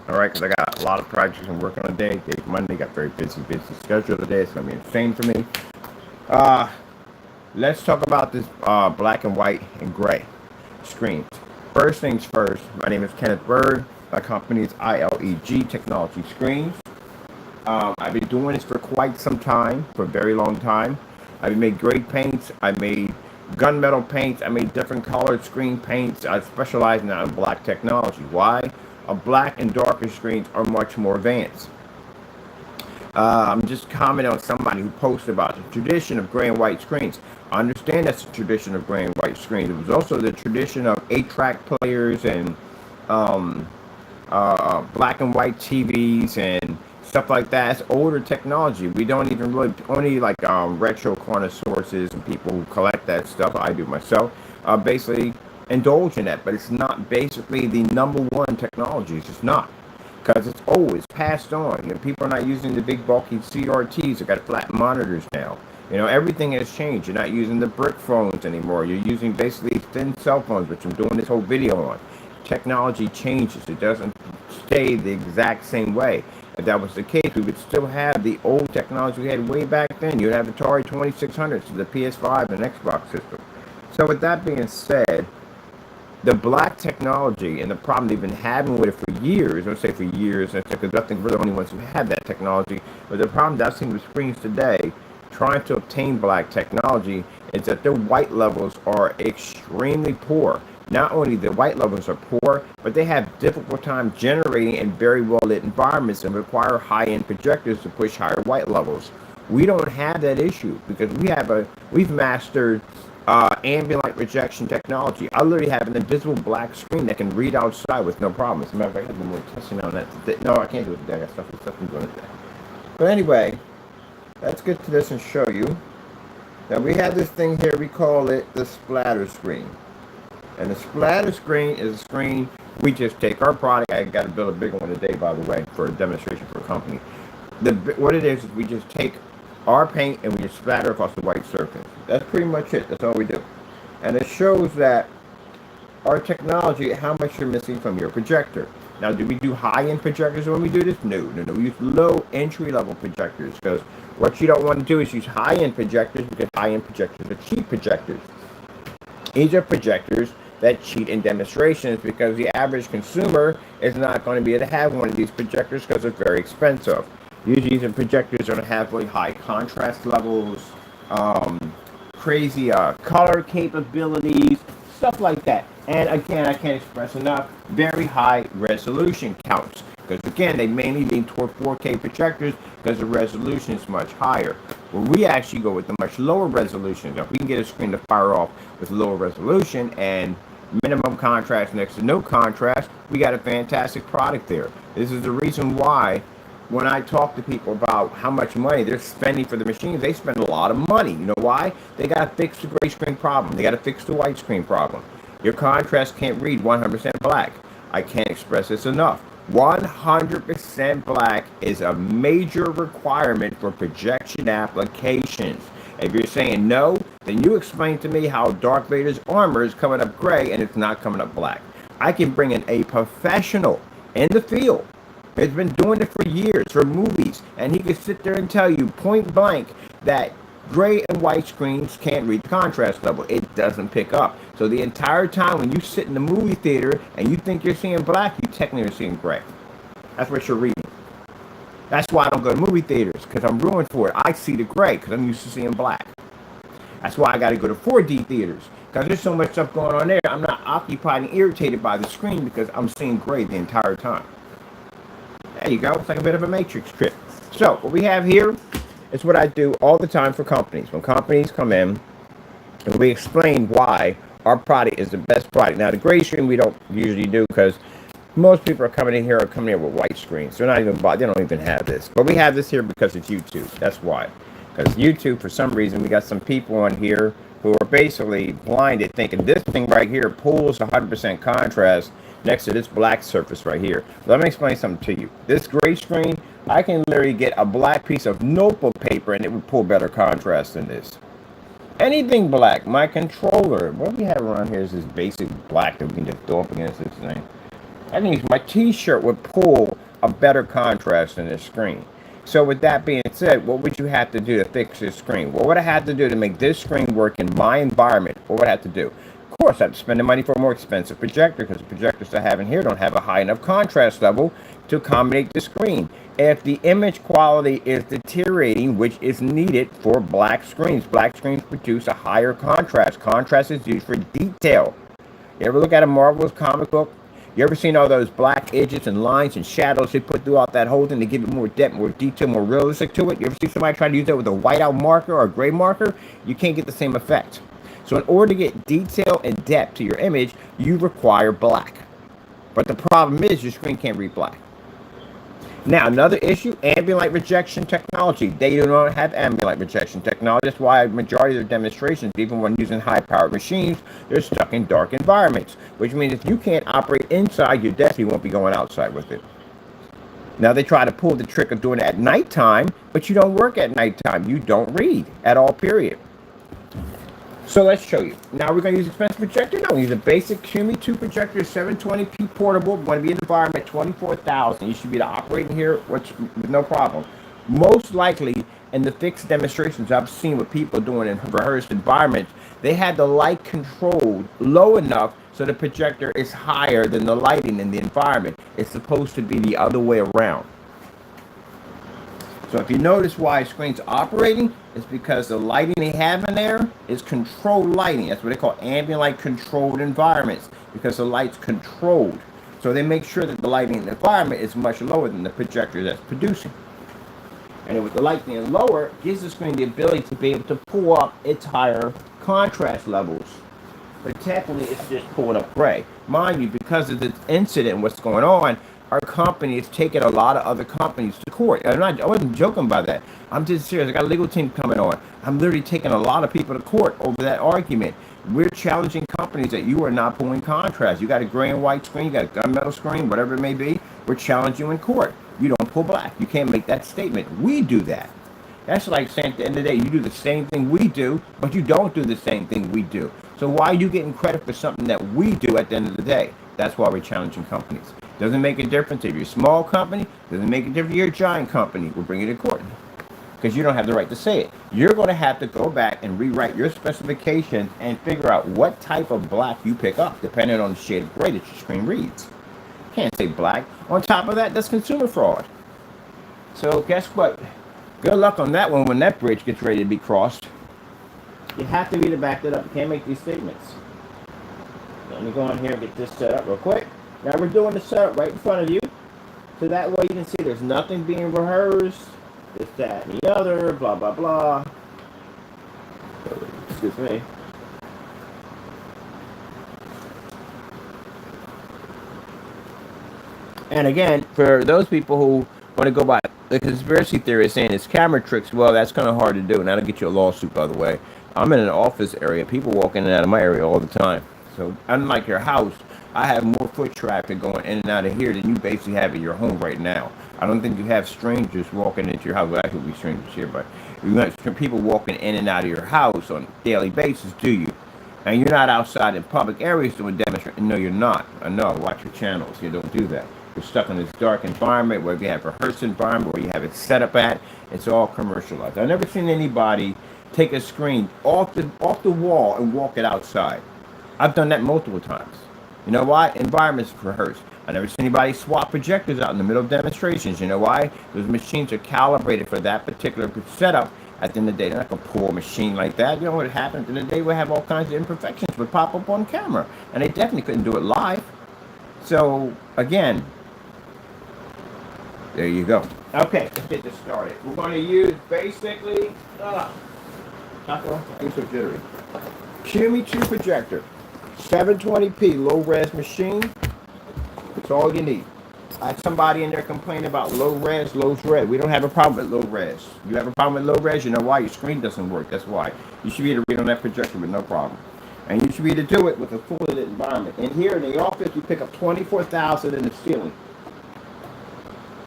All right, because I got a lot of projects I'm working on today. Today's Monday, got very busy schedule today. It's going to be insane for me. Uh, let's talk about this black and white and gray screens. First things first, my name is Kenneth Bird. My company is ILEG Technology Screens. I've been doing this for quite some time, for a very long time. I've made great paints. I made gunmetal paints. I made different colored screen paints. I specialize now in black technology. Why? Black and darker screens are much more advanced. I'm just commenting on somebody who posted about the tradition of gray and white screens. I understand that's the tradition of gray and white screens. It was also the tradition of 8-track players and um, black and white TVs and stuff like that. It's older technology. We don't even really, only like retro connoisseurs and people who collect that stuff, I do myself, basically indulge in that. But it's not basically the number one technology. It's just not. Because it's always passed on. You know, people are not using the big bulky CRTs. They've got flat monitors now. You know, everything has changed. You're not using the brick phones anymore. You're using basically thin cell phones, which I'm doing this whole video on. Technology changes. It doesn't stay the exact same way. If that was the case, we would still have the old technology we had way back then. You'd have Atari 2600s, the PS5 and Xbox system. So with that being said, the black technology and the problem they've been having with it for years, let's say for years, because I think we're the only ones who have that technology, but the problem that I've seen with screens today, trying to obtain black technology, is that their white levels are extremely poor. Not only the white levels are poor, but they have difficult time generating in very well lit environments and require high-end projectors to push higher white levels. We don't have that issue because we've mastered ambient light rejection technology. I literally have an invisible black screen that can read outside with no problem. As a matter of fact, I've been more testing on that today. No, I can't do it today. I got stuff I'm doing today. But anyway, let's get to this and show you. Now we have this thing here, we call it the splatter screen. And the splatter screen is a screen we just take our product. I got to build a bigger one today, by the way, for a demonstration for a company. What it is we just take our paint and we just splatter across the white surface. That's pretty much it. That's all we do. And it shows that our technology, how much you're missing from your projector. Now, do we do high-end projectors when we do this? No. We use low entry-level projectors because what you don't want to do is use high-end projectors because high-end projectors are cheap projectors. These are projectors that cheat in demonstrations because the average consumer is not going to be able to have one of these projectors because they're very expensive. Usually these projectors are going to have really high contrast levels, crazy color capabilities, stuff like that. And again, I can't express enough, very high resolution counts. Because again, they mainly lean toward 4K projectors because the resolution is much higher. Where we actually go with the much lower resolution. Now, if we can get a screen to fire off with lower resolution and minimum contrast next to no contrast, we got a fantastic product there. This is the reason why when I talk to people about how much money they're spending for the machines, they spend a lot of money. You know why? They got to fix the gray screen problem. They got to fix the white screen problem. Your contrast can't read 100% black. I can't express this enough. 100% black is a major requirement for projection applications. If you're saying no, then you explain to me how Darth Vader's armor is coming up gray and it's not coming up black. I can bring in a professional in the field. He's been doing it for years, for movies, and he could sit there and tell you point blank that gray and white screens can't read the contrast level. It doesn't pick up. So the entire time when you sit in the movie theater and you think you're seeing black, you technically are seeing gray. That's what you're reading. That's why I don't go to movie theaters, because I'm ruined for it. I see the gray because I'm used to seeing black. That's why I got to go to 4D theaters, because there's so much stuff going on there. I'm not occupied and irritated by the screen because I'm seeing gray the entire time. There you go. It's like a bit of a matrix trip. So what we have here is what I do all the time for companies. When companies come in and we explain why our product is the best product. Now the gray screen we don't usually do because most people are coming in here with white screens. They're not even they don't even have this. But we have this here because it's YouTube. That's why. Because YouTube, for some reason, we got some people on here who are basically blinded, thinking this thing right here pulls 100% contrast next to this black surface right here. Let me explain something to you. This gray screen, I can literally get a black piece of notebook paper and it would pull better contrast than this. Anything black. My controller, what we have around here is this basic black that we can just throw up against this thing. That means my t-shirt would pull a better contrast than this screen. So with that being said, what would you have to do to fix this screen? What would I have to do to make this screen work in my environment? What would I have to do? Of course, I have to spend the money for a more expensive projector because the projectors I have in here don't have a high enough contrast level to accommodate the screen. If the image quality is deteriorating, which is needed for black screens produce a higher contrast. Contrast is used for detail. You ever look at a Marvel's comic book? You ever seen all those black edges and lines and shadows they put throughout that whole thing to give it more depth, more detail, more realistic to it? You ever see somebody try to use that with a whiteout marker or a gray marker? You can't get the same effect. So in order to get detail and depth to your image, you require black. But the problem is your screen can't read black. Now, another issue, ambient light rejection technology. They do not have ambient light rejection technology. That's why a majority of their demonstrations, even when using high-powered machines, they're stuck in dark environments, which means if you can't operate inside, you definitely won't be going outside with it. Now, they try to pull the trick of doing it at nighttime, but you don't work at nighttime. You don't read at all, period. So let's show you. Now we're going to use expensive projector. No, we use a basic QME 2 projector, 720p portable. We're going to be in the environment 24,000. You should be able to operate in here with no problem. Most likely, in the fixed demonstrations I've seen with people doing in rehearsed environments, they had the light controlled low enough so the projector is higher than the lighting in the environment. It's supposed to be the other way around. So if you notice why screen's operating, it's because the lighting they have in there is controlled lighting. That's what they call ambient light controlled environments, because the light's controlled. So they make sure that the lighting in the environment is much lower than the projector that's producing. And with the light being lower, it gives the screen the ability to be able to pull up its higher contrast levels. But technically, it's just pulling up gray. Mind you, because of this incident and what's going on, our company is taking a lot of other companies to court. I wasn't joking about that. I'm just serious. I got a legal team coming on. I'm literally taking a lot of people to court over that argument. We're challenging companies that you are not pulling contrast. You got a gray and white screen, you got a gunmetal screen, whatever it may be. We're challenging you in court. You don't pull black. You can't make that statement. We do that. That's like saying at the end of the day, you do the same thing we do, but you don't do the same thing we do. So why are you getting credit for something that we do at the end of the day? That's why we're challenging companies. Doesn't make a difference if you're a small company. Doesn't make a difference if you're a giant company. We'll bring you to court because you don't have the right to say it. You're going to have to go back and rewrite your specifications and figure out what type of black you pick up, depending on the shade of gray that your screen reads. Can't say black. On top of that, that's consumer fraud. So guess what? Good luck on that one when that bridge gets ready to be crossed. You have to be to back that up. You can't make these statements. Let me go in here and get this set up real quick. Now we're doing the setup right in front of you. So that way you can see there's nothing being rehearsed. This, that, and the other, blah, blah, blah. Excuse me. And again, for those people who want to go by the conspiracy theory saying it's camera tricks, well, that's kind of hard to do. And that'll get you a lawsuit, by the way. I'm in an office area. People walk in and out of my area all the time. So unlike your house, I have more foot traffic going in and out of here than you basically have in your home right now. I don't think you have strangers walking into your house. Well, actually, be strangers here, but you have people walking in and out of your house on a daily basis, do you? And you're not outside in public areas doing demonstrations. No, you're not. I know. Watch your channels. You don't do that. You're stuck in this dark environment where you have a rehearsed environment where you have it set up at. It's all commercialized. I've never seen anybody take a screen off the wall and walk it outside. I've done that multiple times. You know why? Environments rehearsed. I never seen anybody swap projectors out in the middle of demonstrations. You know why? Those machines are calibrated for that particular setup. At the end of the day, they're not going to pull a machine like that. You know what happened? At the end of the day, we have all kinds of imperfections would pop up on camera. And they definitely couldn't do it live. So, again, there you go. Okay, let's get this started. We're going to use basically, I'm so jittery. QME 2 projector. 720p low-res machine. That's all you need. I had somebody in there complaining about low-res, low-res. We don't have a problem with low-res. You have a problem with low-res, you know why? Your screen doesn't work. That's why. You should be able to read on that projector with no problem. And you should be able to do it with a fully lit environment. In here, in the office, we pick up 24,000 in the ceiling.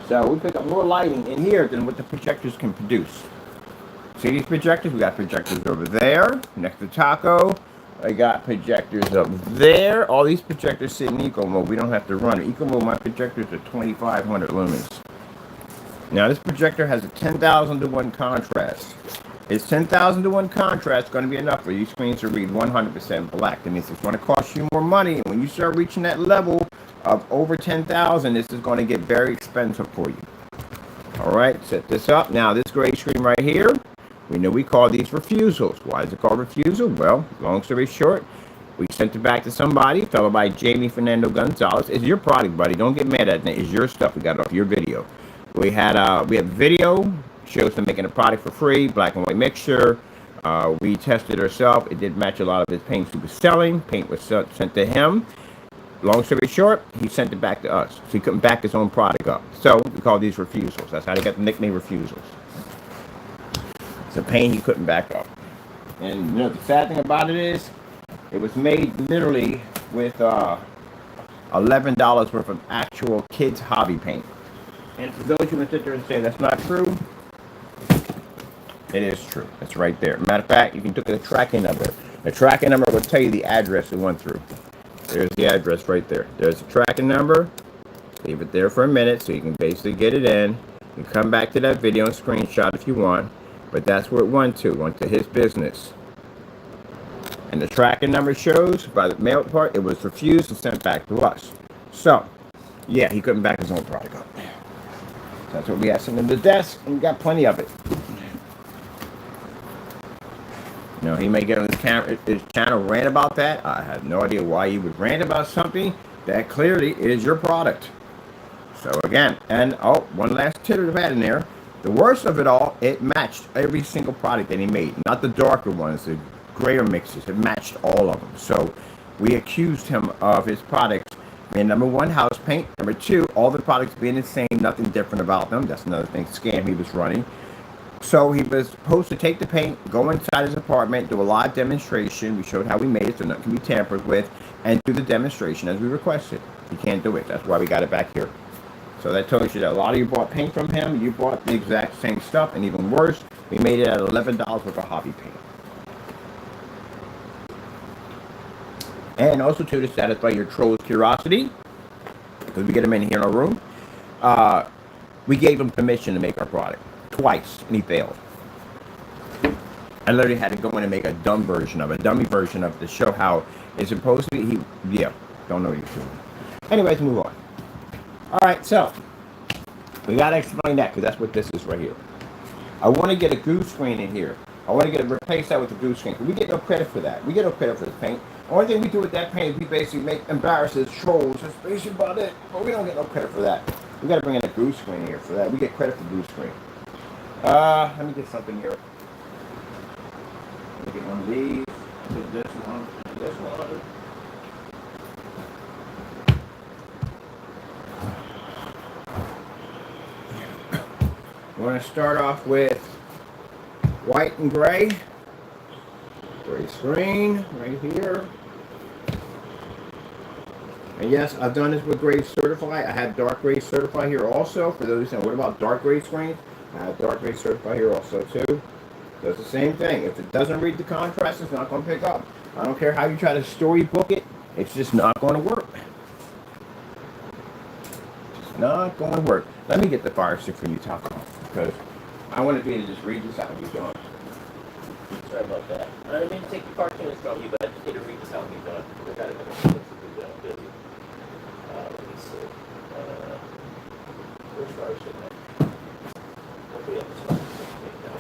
So we pick up more lighting in here than what the projectors can produce. See these projectors? We got projectors over there, next to Taco. I got projectors up there. All these projectors sit in eco mode. We don't have to run eco mode. My projectors are 2,500 lumens. Now this projector has a 10,000 to 1 contrast. Is 10,000 to 1 contrast going to be enough for these screens to read 100% black? That means it's going to cost you more money. And when you start reaching that level of over 10,000, this is going to get very expensive for you. All right, set this up. Now this gray screen right here, we know we call these refusals. Why is it called refusal? Well, long story short, we sent it back to somebody, fellow by Jamie Fernando Gonzalez. It's your product, buddy. Don't get mad at it. It's your stuff. We got it off your video. We had video, shows them making a product for free, black and white mixture. We tested it ourselves. It did match a lot of his paints he was selling. Paint was sent to him. Long story short, he sent it back to us. So he couldn't back his own product up. So we call these refusals. That's how they got the nickname refusals. It's a paint he couldn't back up. And you know the sad thing about it is, it was made literally with $11 worth of actual kids' hobby paint. And for those who would sit there and say that's not true, it is true. It's right there. Matter of fact, you can look at the tracking number. The tracking number will tell you the address it went through. There's the address right there. There's the tracking number. Leave it there for a minute so you can basically get it in. You can come back to that video and screenshot if you want. But that's where it went to. It went to his business. And the tracking number shows by the mail part, it was refused and sent back to us. So, yeah, he couldn't back his own product up. So that's what we had sitting on the desk, and we got plenty of it. You know, he may get on his channel rant about that. I have no idea why he would rant about something that clearly is your product. So again, and oh, one last titter to add in there. The worst of it all, it matched every single product that he made. Not the darker ones, the grayer mixes. It matched all of them. So we accused him of his products being number one, house paint. Number two, all the products being the same, nothing different about them. That's another thing, scam he was running. So he was supposed to take the paint, go inside his apartment, do a live demonstration. We showed how we made it so nothing can be tampered with, and do the demonstration as we requested. He can't do it. That's why we got it back here. So that tells you that a lot of you bought paint from him. You bought the exact same stuff, and even worse, we made it at $11 worth of hobby paint. And also, too, to satisfy your troll's curiosity, because we get them in here in our room, we gave him permission to make our product. Twice, and he failed. I literally had to go in and make a dummy version of it to show how it's supposed to be. Don't know what he's doing. Anyways, move on. Alright, so, we gotta explain that, because that's what this is right here. I want to get a glue screen in here. I want to replace that with a glue screen. We get no credit for that. We get no credit for this paint. The only thing we do with that paint is we basically embarrass his trolls. That's basically about it. But we don't get no credit for that. We gotta bring in a glue screen here for that. We get credit for glue screen. Let me get something here. Let me get one of these. This one. This one. We're going to start off with white and gray. Gray screen right here. And yes, I've done this with gray certify. I have dark gray certify here also. For those who say, what about dark gray screens? I have dark gray certify here also too. Does the same thing. If it doesn't read the contrast, it's not going to pick up. I don't care how you try to storybook it. It's just not going to work. It's not going to work. Let me get the fire stick from you, Taco, because I want to be able to just read this out of you, John. Sorry about that. I didn't mean to take the cartoons from you, but I just need to read this out of you, John. Because I don't know what to do. Let me see. Where's fire stick now? Okay, yeah, this fire stick now.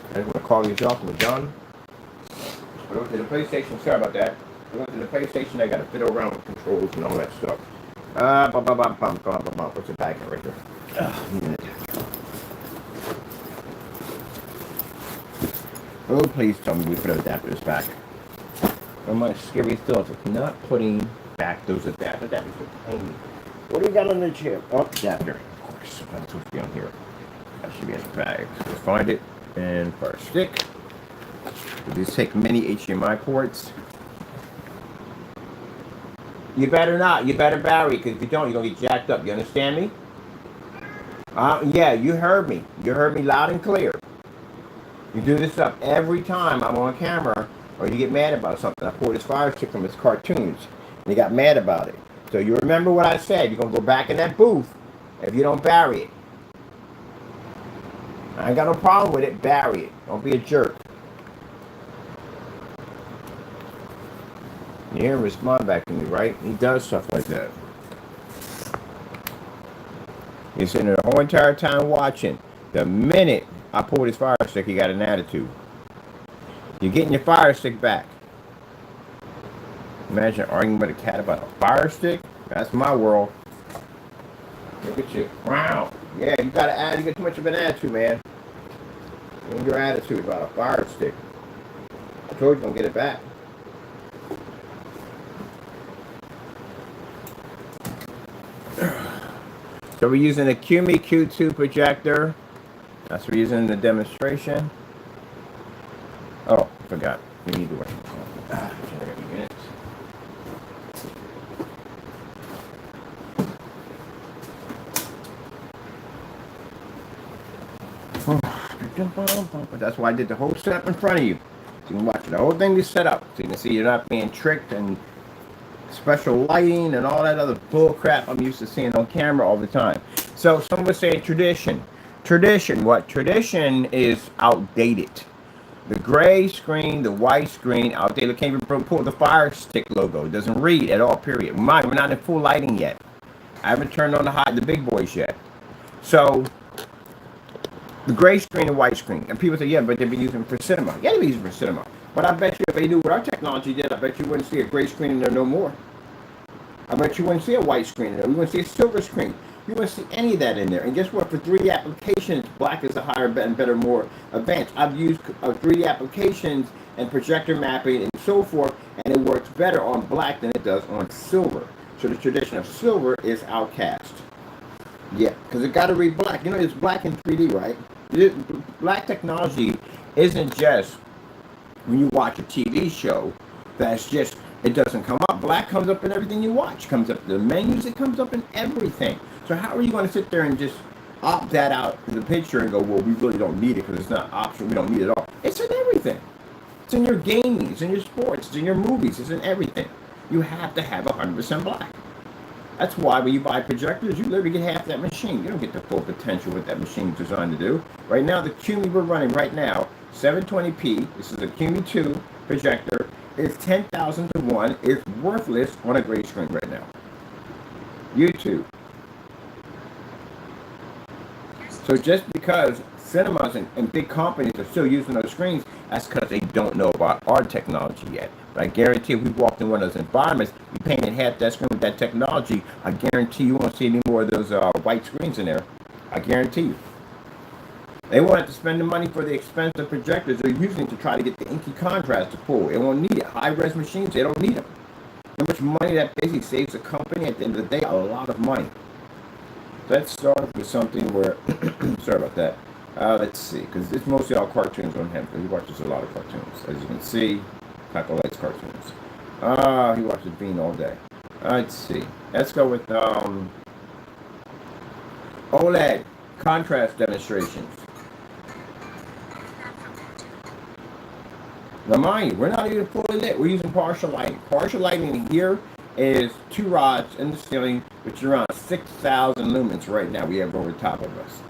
I just want to call you off with John. I went to the PlayStation. Sorry about that. I went to the PlayStation. I got to fiddle around with controls and all that stuff. What's the bag right there? Oh, please tell me we put adapters back. One of my scary thoughts of not putting back those adapters. What do we got on the chair? Oh, adapter. Of course, that's supposed to be on here. That should be in the bag. Let's find it. And fire stick. These take many HDMI ports. You better not. You better vary, because if you don't, you're going to get jacked up. You understand me? Yeah, you heard me. You heard me loud and clear. You do this stuff every time I'm on camera, or you get mad about something. I pulled this fire stick from his cartoons, and he got mad about it. So you remember what I said. You're going to go back in that booth if you don't bury it. I ain't got no problem with it. Bury it. Don't be a jerk. You hear him respond back to me, right? He does stuff like that. He's sitting there the whole entire time watching. The minute I pulled his fire stick, he got an attitude. You're getting your fire stick back. Imagine arguing with a cat about a fire stick. That's my world. Look at you. Wow. Yeah, you got too much of an attitude, man. Your attitude about a fire stick. I told you don't get it back. So we're using a Cumi Q2 projector. That's what we're using in the demonstration. Oh, I forgot. We need to work. That's why I did the whole setup in front of you. So you can watch the whole thing is set up. So you can see you're not being tricked and special lighting and all that other bull crap I'm used to seeing on camera all the time. So some would say tradition. Tradition, what? Tradition is outdated. The gray screen, the white screen, outdated. Can't even pull the fire stick logo. It doesn't read at all, period. Mind, we're not in full lighting yet. I haven't turned on the big boys yet. So the gray screen and white screen. And people say, yeah, but they've been using for cinema. Yeah, they've been using for cinema. But I bet you if they knew what our technology did, I bet you wouldn't see a gray screen in there no more. I bet you wouldn't see a white screen in there. You wouldn't see a silver screen. You wouldn't see any of that in there. And guess what? For 3D applications, black is a higher and better, more advanced. I've used 3D applications and projector mapping and so forth, and it works better on black than it does on silver. So the tradition of silver is outcast. Yeah, because it got to read black. You know, it's black in 3D, right? Black technology isn't just when you watch a TV show, that's just, it doesn't come up. Black comes up in everything you watch. Comes up in the menus, it comes up in everything. So how are you going to sit there and just opt that out in the picture and go, well, we really don't need it because it's not optional, we don't need it at all. It's in everything. It's in your gaming, it's in your sports, it's in your movies, it's in everything. You have to have 100% black. That's why when you buy projectors, you literally get half that machine. You don't get the full potential what that machine's designed to do. Right now, the Cumi we're running right now, 720p, this is a Cumi 2 projector, is 10,000 to 1, it's worthless on a gray screen right now. YouTube. So just because cinemas and big companies are still using those screens, that's because they don't know about our technology yet. But I guarantee if we walked in one of those environments, we painted half that screen with that technology, I guarantee you won't see any more of those white screens in there. I guarantee you. They won't have to spend the money for the expensive projectors they're using to try to get the inky contrast to pull. They won't need it. High-res machines, they don't need them. How much money that basically saves the company at the end of the day? A lot of money. Let's start with something where, sorry about that. Let's see, because it's mostly all cartoons on him, because he watches a lot of cartoons. As you can see, Taco likes cartoons. He watches Bean all day. Let's see. Let's go with OLED contrast demonstrations. Now mind you, we're not even fully lit. We're using partial lighting. Partial lighting here is 2 rods in the ceiling, which is around 6,000 lumens right now we have over top of us.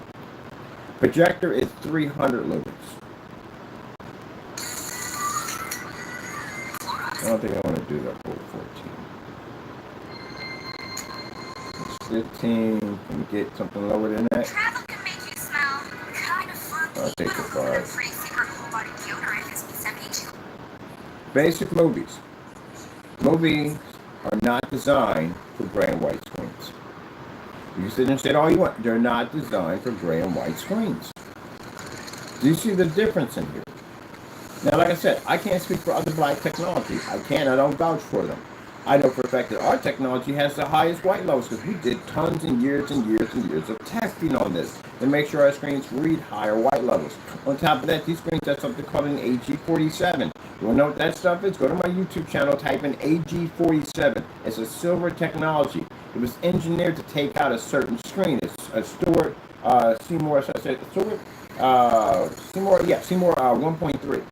Projector is 300 lumens. I don't think I want to do that full 14. It's 15. Can we get something lower than that? Travel can make you smell kind of funky. I'll take the 5. Free secret whole body deodorant is 72. Basic movies. Movies are not designed for gray and white screens. You can sit and say all you want. They're not designed for gray and white screens. Do you see the difference in here? Now, like I said, I can't speak for other black technology. I don't vouch for them. I know for a fact that our technology has the highest white levels because we did tons and years and years and years of testing on this to make sure our screens read higher white levels. On top of that, these screens have something called an AG47. You want to know what that stuff is? Go to my YouTube channel, type in AG47. It's a silver technology. It was engineered to take out a certain screen. It's stored Seymour, so I said, Seymour 1.3.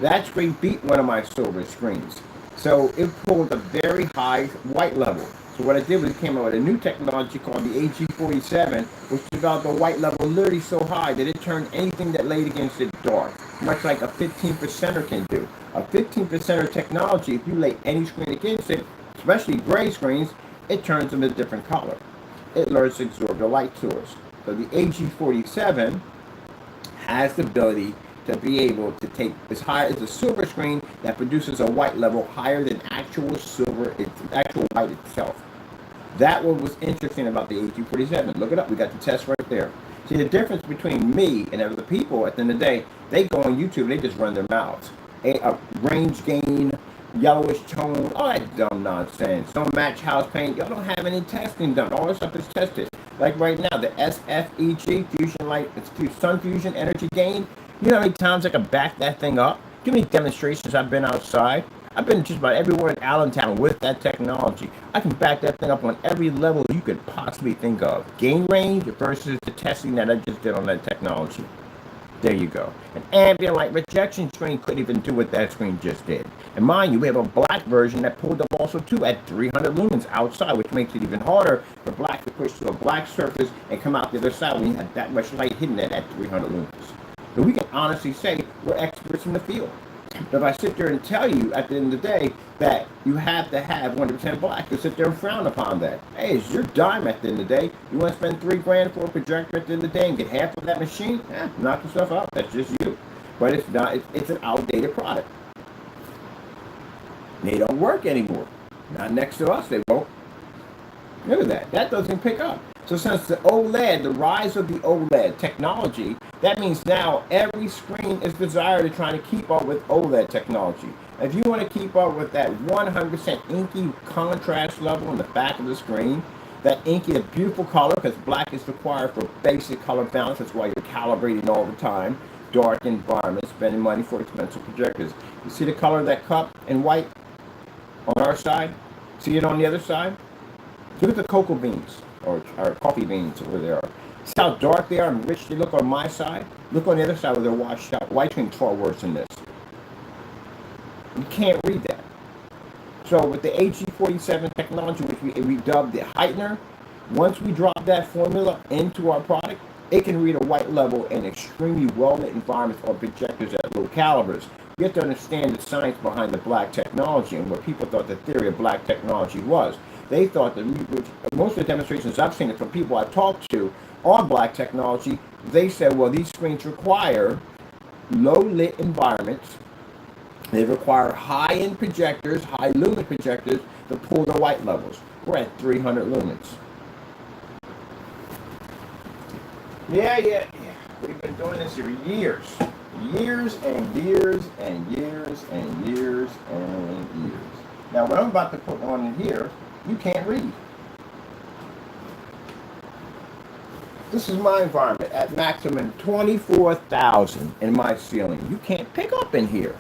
That screen beat one of my silver screens. So it pulled a very high white level. So what I did was came out with a new technology called the AG47, which developed a white level literally so high that it turned anything that laid against it dark, much like a 15%er can do. A 15%er technology, if you lay any screen against it, especially gray screens, it turns them a different color. It learns to absorb the light source. So the AG47 has the ability to be able to take as high as a silver screen that produces a white level higher than actual silver, actual white itself. That one was interesting about the AG47. Look it up. We got the test right there. See, the difference between me and other people at the end of the day, they go on YouTube, they just run their mouths. A range gain, yellowish tone, all that dumb nonsense. Don't match house paint. Y'all don't have any testing done. All this stuff is tested. Like right now, the SFEG, Fusion Light, Sun Fusion Energy Gain. You know how many times I can back that thing up? Give me demonstrations. I've been outside. I've been just about everywhere in Allentown with that technology. I can back that thing up on every level you could possibly think of. Gain range versus the testing that I just did on that technology. There you go. An ambient light rejection screen couldn't even do what that screen just did. And mind you, we have a black version that pulled up also too at 300 lumens outside, which makes it even harder for black to push to a black surface and come out the other side when you have that much light hitting it at 300 lumens. So we can honestly say we're experts in the field. But if I sit there and tell you at the end of the day that you have to have 100% black, you sit there and frown upon that. Hey, it's your dime at the end of the day. You want to spend $3,000 for a projector at the end of the day and get half of that machine? Knock yourself out. That's just you. But it's not. It's an outdated product. They don't work anymore. Not next to us, they won't. Look at that. That doesn't pick up. So since the OLED, the rise of the OLED technology, that means now every screen is desired to try to keep up with OLED technology. If you want to keep up with that 100% inky contrast level in the back of the screen, that inky, a beautiful color, because black is required for basic color balance. That's why you're calibrating all the time. Dark environments, spending money for expensive projectors. You see the color of that cup in white on our side? See it on the other side? Look at the cocoa beans. Or coffee beans where they are. See how dark they are and rich they look on my side? Look on the other side where they're washed out. White screen far worse than this. You can't read that. So with the AG47 technology, which we dubbed the heightener, once we drop that formula into our product, it can read a white level in extremely well-lit environments or projectors at low calibers. You have to understand the science behind the black technology and what people thought the theory of black technology was. They thought that most of the demonstrations I've seen from people I've talked to on black technology, they said, well, these screens require low-lit environments. They require high-end projectors, high-lumen projectors to pull the white levels. We're at 300 lumens. Yeah. We've been doing this for years. Years and years and years and years and years. Now, what I'm about to put on in here, you can't read. This is my environment at maximum 24,000 in my ceiling. You can't pick up in here.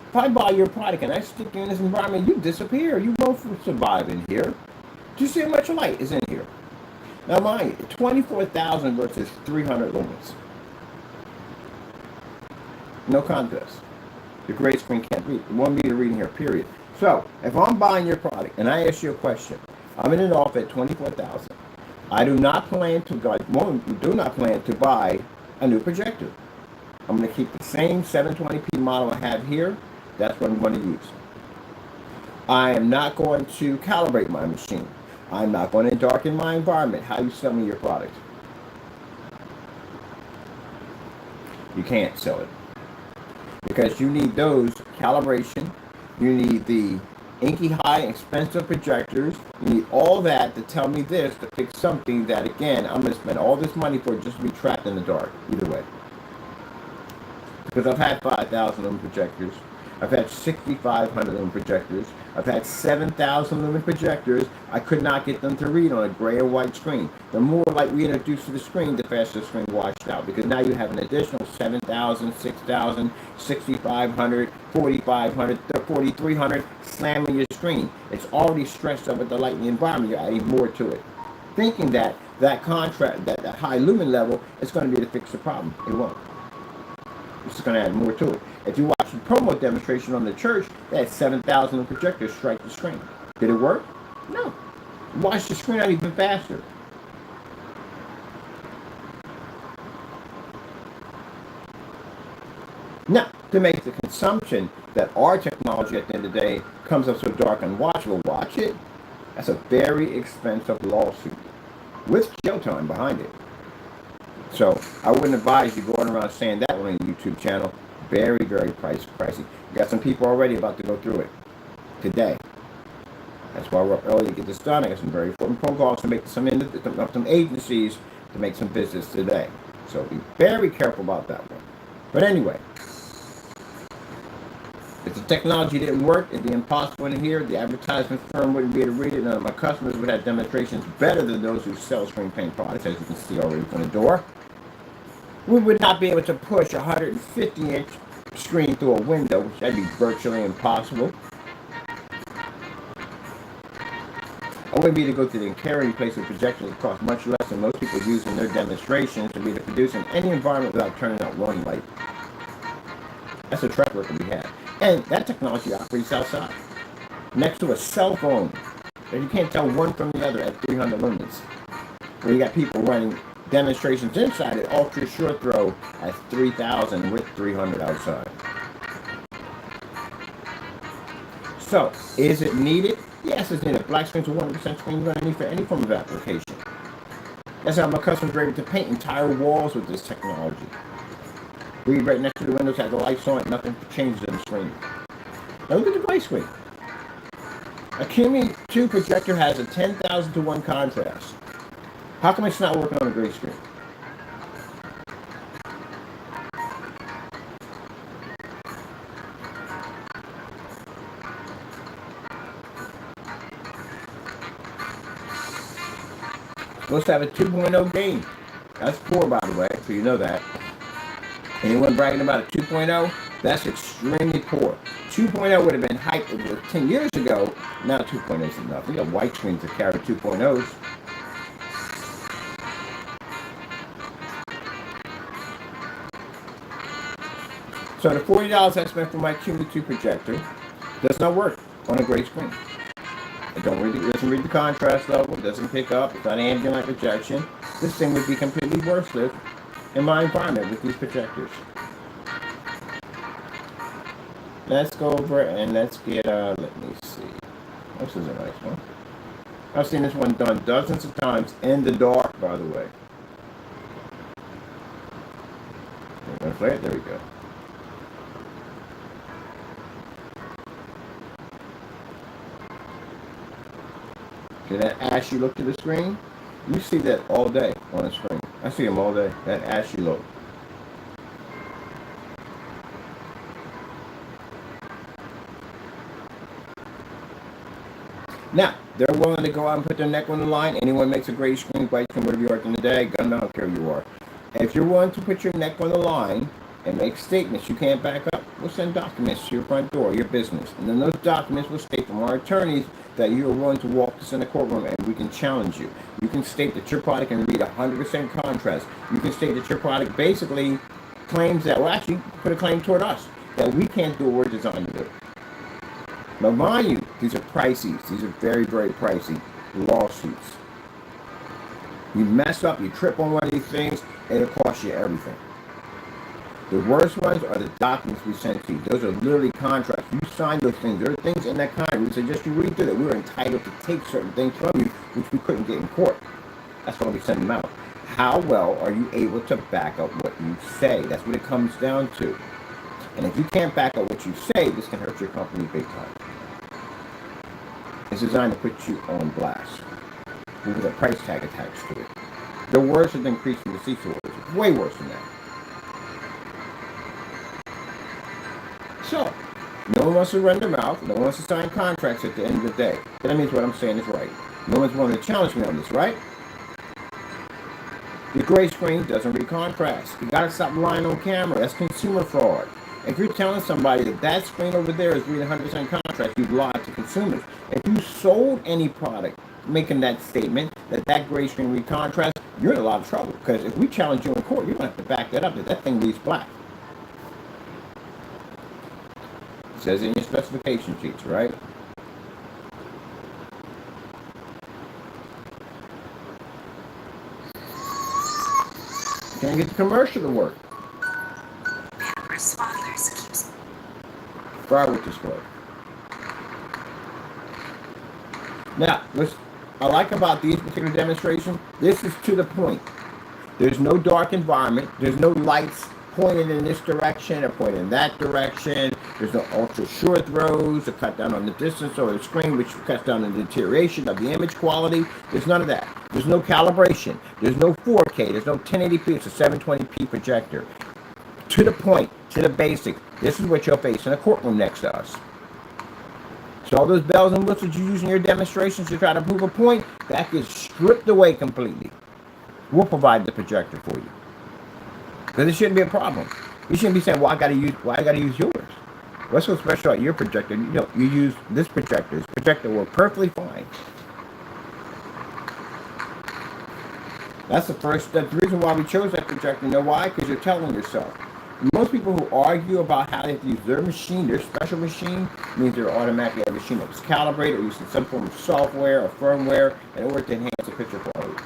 If I buy your product and I stick you in this environment, you disappear. You won't survive in here. Do you see how much light is in here? Now mind you, 24,000 versus 300 lumens. No contest. The gray screen can't read. 1 meter reading here, period. So, if I'm buying your product and I ask you a question, I'm in an offer at 24,000. I do not plan to buy a new projector. I'm going to keep the same 720p model I have here. That's what I'm going to use. I am not going to calibrate my machine. I'm not going to darken my environment. How you sell me your product? You can't sell it. Because you need those calibration. You need the inky high expensive projectors. You need all that to tell me this to fix something that, again, I'm going to spend all this money for just to be trapped in the dark. Either way. Because I've had 5,000 lumen projectors. I've had 6,500 lumen projectors. I've had 7,000 lumen projectors. I could not get them to read on a gray or white screen. The more light we introduce to the screen, the faster the screen washed out. Because now you have an additional 7,000, 6,000, 6,500, 4,500, 4,300 slamming your screen. It's already stressed up with the light in the environment. You're adding more to it. Thinking that that contrast, that high lumen level, it's going to be to fix the problem. It won't. It's just going to add more to it. If you watch the promo demonstration on the church, they had 7,000 projectors strike the screen. Did it work? No. Watch the screen out even faster. Now, to make the consumption that our technology at the end of the day comes up so dark and watchable, watch it. That's a very expensive lawsuit with jail time behind it. So I wouldn't advise you going around saying that on a YouTube channel. Very, very pricey. You got some people already about to go through it today. That's why we're up early to get this done. I got some very important phone calls to make some agencies to make some business today. So be very careful about that one. But anyway, if the technology didn't work, it'd be impossible to hear. The advertisement firm wouldn't be able to read it. None of my customers would have demonstrations better than those who sell screen paint products, as you can see already from the door. We would not be able to push a 150-inch screen through a window, which that'd be virtually impossible. I wouldn't be able to go to the carrying place with projectors that cost much less than most people use in their demonstrations to be able to produce in any environment without turning out one light. That's a track record we have. And that technology operates outside, next to a cell phone, and you can't tell one from the other at 300 lumens. Where you got people running demonstrations inside at ultra short throw at 3,000 with 300 outside. So, is it needed? Yes, it's needed. Black screens are 100% screens you're going to need for any form of application. That's how my customers are able to paint entire walls with this technology. Read right next to the windows, have the lights on, nothing changes in the screen. Now look at the gray screen. A Kimi 2 projector has a 10,000 to 1 contrast. How come it's not working on a gray screen? Supposed to have a 2.0 gain. That's poor, by the way, so you know that. Anyone bragging about a 2.0? That's extremely poor. 2.0 would have been hyped 10 years ago. Now 2.0 is enough. We got white screens that carry 2.0s. So the $40 I spent for my Kimi 2 projector does not work on a gray screen. It doesn't read the contrast level. It doesn't pick up. It's not ambient light projection. This thing would be completely worthless in my environment with these projectors. Let's go over and let's get, let me see. This is a nice one. I've seen this one done dozens of times in the dark, by the way. There we go. See that ashy look to the screen? You see that all day on the screen. I see them all day, that ashy look. Now, they're willing to go out and put their neck on the line. Anyone makes a gray screen, white screen, whatever you are in the day, gun, I don't care who you are. If you're willing to put your neck on the line and make statements you can't back up, we'll send documents to your front door, your business. And then those documents will state from our attorneys that you are willing to walk this in the courtroom and we can challenge you. You can state that your product can read 100% contrast. You can state that your product basically claims that, well, actually, put a claim toward us, that we can't do what we're designed to do. Now, mind you, these are pricey. These are very, very pricey lawsuits. You mess up, you trip on one of these things, it'll cost you everything. The worst ones are the documents we sent to you. Those are literally contracts. You signed those things. There are things in that contract. We suggest you read through that. We were entitled to take certain things from you, which we couldn't get in court. That's why we send them out. How well are you able to back up what you say? That's what it comes down to. And if you can't back up what you say, this can hurt your company big time. It's designed to put you on blast with a price tag attached to it. The worse is increasing the cease orders. It's way worse than that. So, no one wants to run their mouth. No one wants to sign contracts at the end of the day. That means what I'm saying is right. No one's willing to challenge me on this, right? The gray screen doesn't read contrast. You gotta stop relying on camera. That's consumer fraud. If you're telling somebody that that screen over there is reading 100% contrast, you've lied to consumers. If you sold any product making that statement that that gray screen read contrast, you're in a lot of trouble. Because if we challenge you in court, you're going to have to back that up that thing reads black. It says in your specification sheets, right? Can't get the commercial to work. Fire with display. Now, what I like about these particular demonstrations, this is to the point. There's no dark environment. There's no lights pointing in this direction or pointing in that direction. There's no ultra short throws to cut down on the distance or the screen, which cuts down on the deterioration of the image quality. There's none of that. There's no calibration. There's no 4K. There's no 1080p. It's a 720p projector. To the point, to the basic. This is what you'll face in a courtroom next to us. So all those bells and whistles you use in your demonstrations to try to prove a point, that gets stripped away completely. We'll provide the projector for you. Because it shouldn't be a problem. You shouldn't be saying, well, I gotta use yours. What's so special about your projector? You know, you use this projector. This projector works perfectly fine. That's the reason why we chose that projector. You know why? Because you're telling yourself. Most people who argue about how they have to use their machine, their special machine, means they're automatically a machine that was calibrated or using some form of software or firmware in order to enhance the picture quality.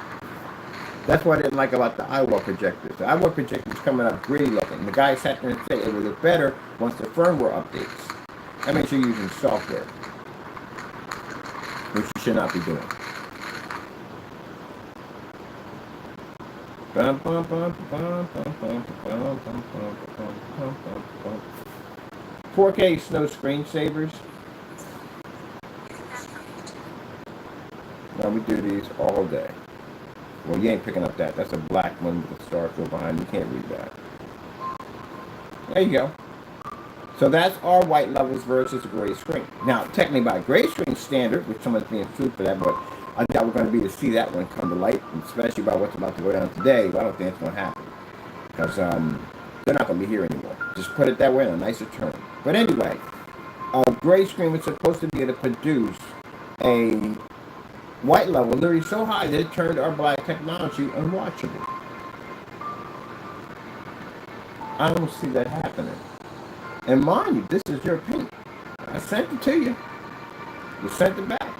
That's what I didn't like about the iWorld projectors. The iWorld projector was coming up gritty looking. The guy sat there and said it would look better once the firmware updates. That means you're using software, which you should not be doing. 4K snow screensavers. Now we do these all day. Well, you ain't picking up that. That's a black one with a star fill behind. You can't read that. There you go. So that's our white levels versus a gray screen. Now, technically by gray screen standard, which someone's being sued for that, but I doubt we're going to be to see that one come to light, especially by what's about to go down today. But I don't think it's going to happen because they're not going to be here anymore. Just put it that way in a nicer term. But anyway, a gray screen was supposed to be able to produce a white level literally so high that it turned our black technology unwatchable. I don't see that happening. And mind you, this is your paint. I sent it to you. You sent it back.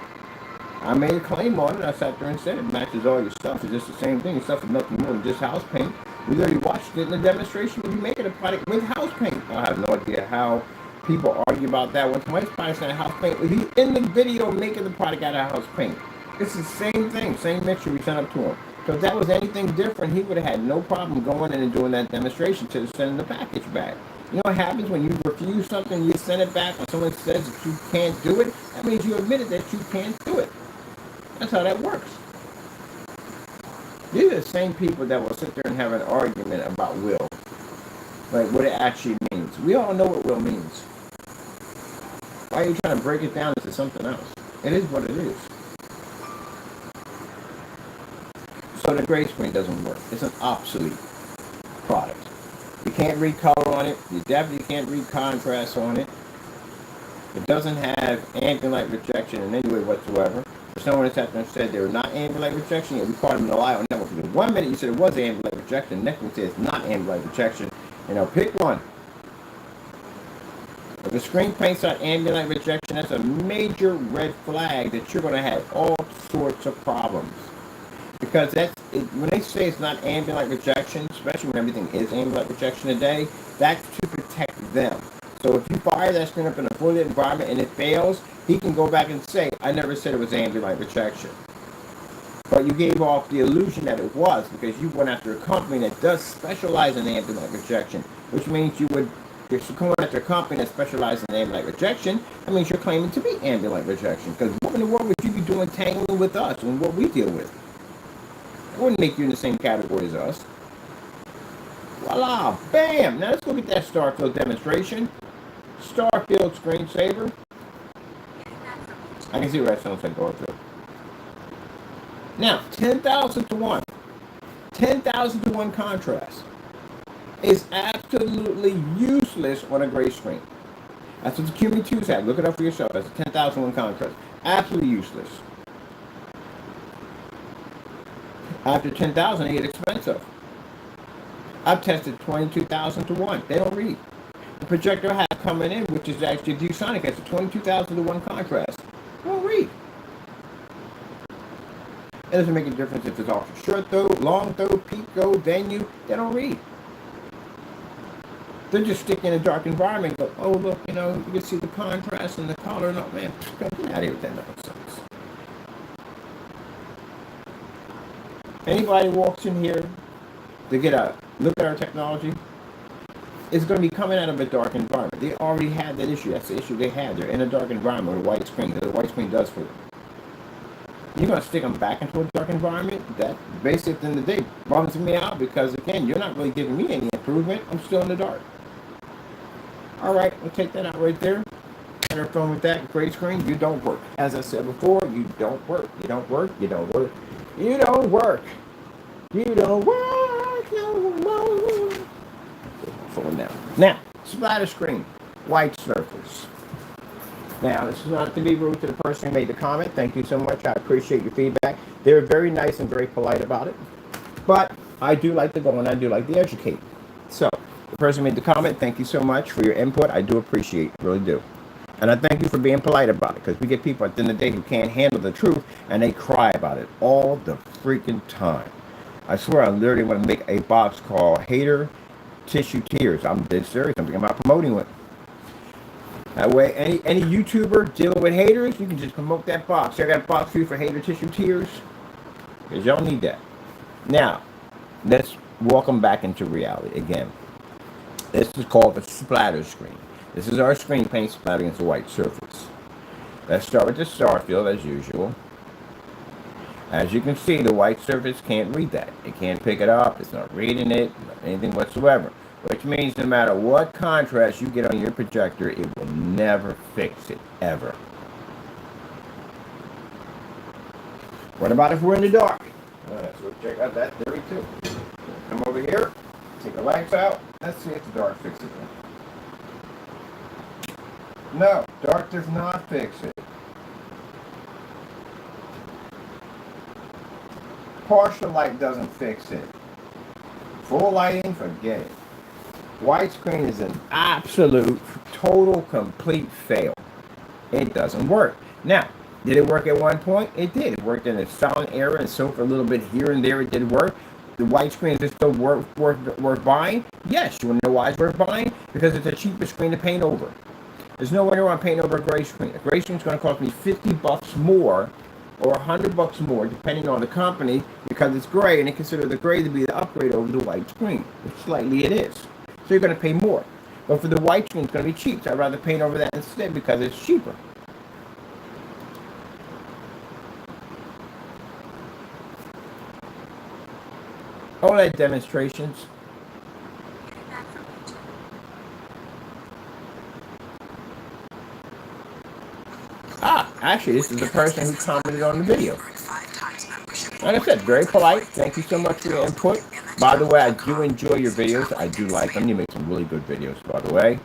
I made a claim on it. I sat there and said it matches all your stuff. It's just the same thing. Your stuff is nothing more than just house paint. We already watched it in the demonstration of you making a product with house paint. I have no idea how people argue about that. When somebody's probably saying house paint, he's in the video making the product out of house paint. It's the same thing, same mixture we sent up to him. So if that was anything different, he would have had no problem going in and doing that demonstration to sending the package back. You know what happens when you refuse something, you send it back, when someone says that you can't do it, that means you admitted that you can't do it. That's how that works. These are the same people that will sit there and have an argument about will. Like what it actually means. We all know what will means. Why are you trying to break it down into something else? It is what it is. So the gray screen doesn't work. It's an obsolete product. You can't read color on it. You definitely can't read contrast on it. It doesn't have ambient light rejection in any way whatsoever. If someone has sat there and said they were not ambient light rejection, we called them a lie on that one. Because 1 minute you said it was ambient light rejection, the next one says it's not ambient light rejection. You know, pick one. If the screen paints out ambient light rejection, that's a major red flag that you're going to have all sorts of problems. Because when they say it's not ambient light rejection, especially when everything is ambient light rejection today, that's to protect them. So if you fire that screen up in a fully lit environment and it fails, he can go back and say, I never said it was ambient light rejection. But you gave off the illusion that it was because you went after a company that does specialize in ambient light rejection, which means if you're going after a company that specializes in ambient light rejection, that means you're claiming to be ambient light rejection. Because what in the world would you be doing tangling with us and what we deal with? It wouldn't make you in the same category as us. Voila! Bam! Now let's go get that Starfield demonstration. Starfield screensaver. I can see where that sounds like going through. Now, 10,000 to 1. 10,000 to 1 contrast is absolutely useless on a gray screen. That's what the QB2s have. Look it up for yourself. That's a 10,000 to 1 contrast. Absolutely useless. After 10,000, they get expensive. I've tested 22,000 to 1. They don't read. The projector I have coming in, which is actually ViewSonic, has a 22,000 to 1 contrast. They don't read. It doesn't make a difference if it's ultra short throw, long throw, peak throw, venue. They don't read. They're just sticking in a dark environment. Go, oh look, you know, you can see the contrast and the color. No man, get out of here with that nonsense. Anybody walks in here to get a look at our technology, it's going to be coming out of a dark environment. They already had that issue. That's the issue they had. They're in a dark environment with a white screen. That's what the white screen does for them. You're going to stick them back into a dark environment? That basically at the end of the day bums me out because, again, you're not really giving me any improvement. I'm still in the dark. All right, we'll take that out right there. Have fun with that. Gray screen, you don't work. As I said before, you don't work. You don't work. You don't work. You don't work. You don't work. You don't work. Falling down. Now, splatter screen, white surface. Now, this is not to be rude to the person who made the comment. Thank you so much. I appreciate your feedback. They were very nice and very polite about it. But I do like to go and I do like to educate. So, the person who made the comment, thank you so much for your input. I do appreciate it. Really do. And I thank you for being polite about it. Because we get people at the end of the day who can't handle the truth. And they cry about it all the freaking time. I swear I literally want to make a box called Hater Tissue Tears. I'm dead serious. I'm thinking about promoting it. That way, any YouTuber dealing with haters, you can just promote that box. I got a box for you for Hater Tissue Tears. Because y'all need that. Now, let's welcome back into reality again. This is called the splatter screen. This is our screen paint splattering against a white surface. Let's start with the star field as usual. As you can see, the white surface can't read that. It can't pick it up. It's not reading it, anything whatsoever. Which means no matter what contrast you get on your projector, it will never fix it, ever. What about if we're in the dark? Let's go check out that theory too. Come over here, take the lights out. Let's see if the dark fixes it. No, dark does not fix it. Partial light doesn't fix it. Full lighting, forget it. White screen is an absolute, total, complete fail. It doesn't work. Now, did it work at one point? It did. It worked in a silent era and so for a little bit here and there it did work. The white screen is still worth buying? Yes. You want to know why it's worth buying? Because it's a cheaper screen to paint over. There's no way around painting over a gray screen. A gray screen is going to cost me $50 more or $100 more, depending on the company, because it's gray, and they consider the gray to be the upgrade over the white screen, which slightly it is. So you're going to pay more. But for the white screen, it's going to be cheap, so I'd rather paint over that instead because it's cheaper. OLED demonstrations. Actually, this is the person who commented on the video. Like I said, very polite. Thank you so much for your input. By the way, I do enjoy your videos. I do like them. You make some really good videos, by the way.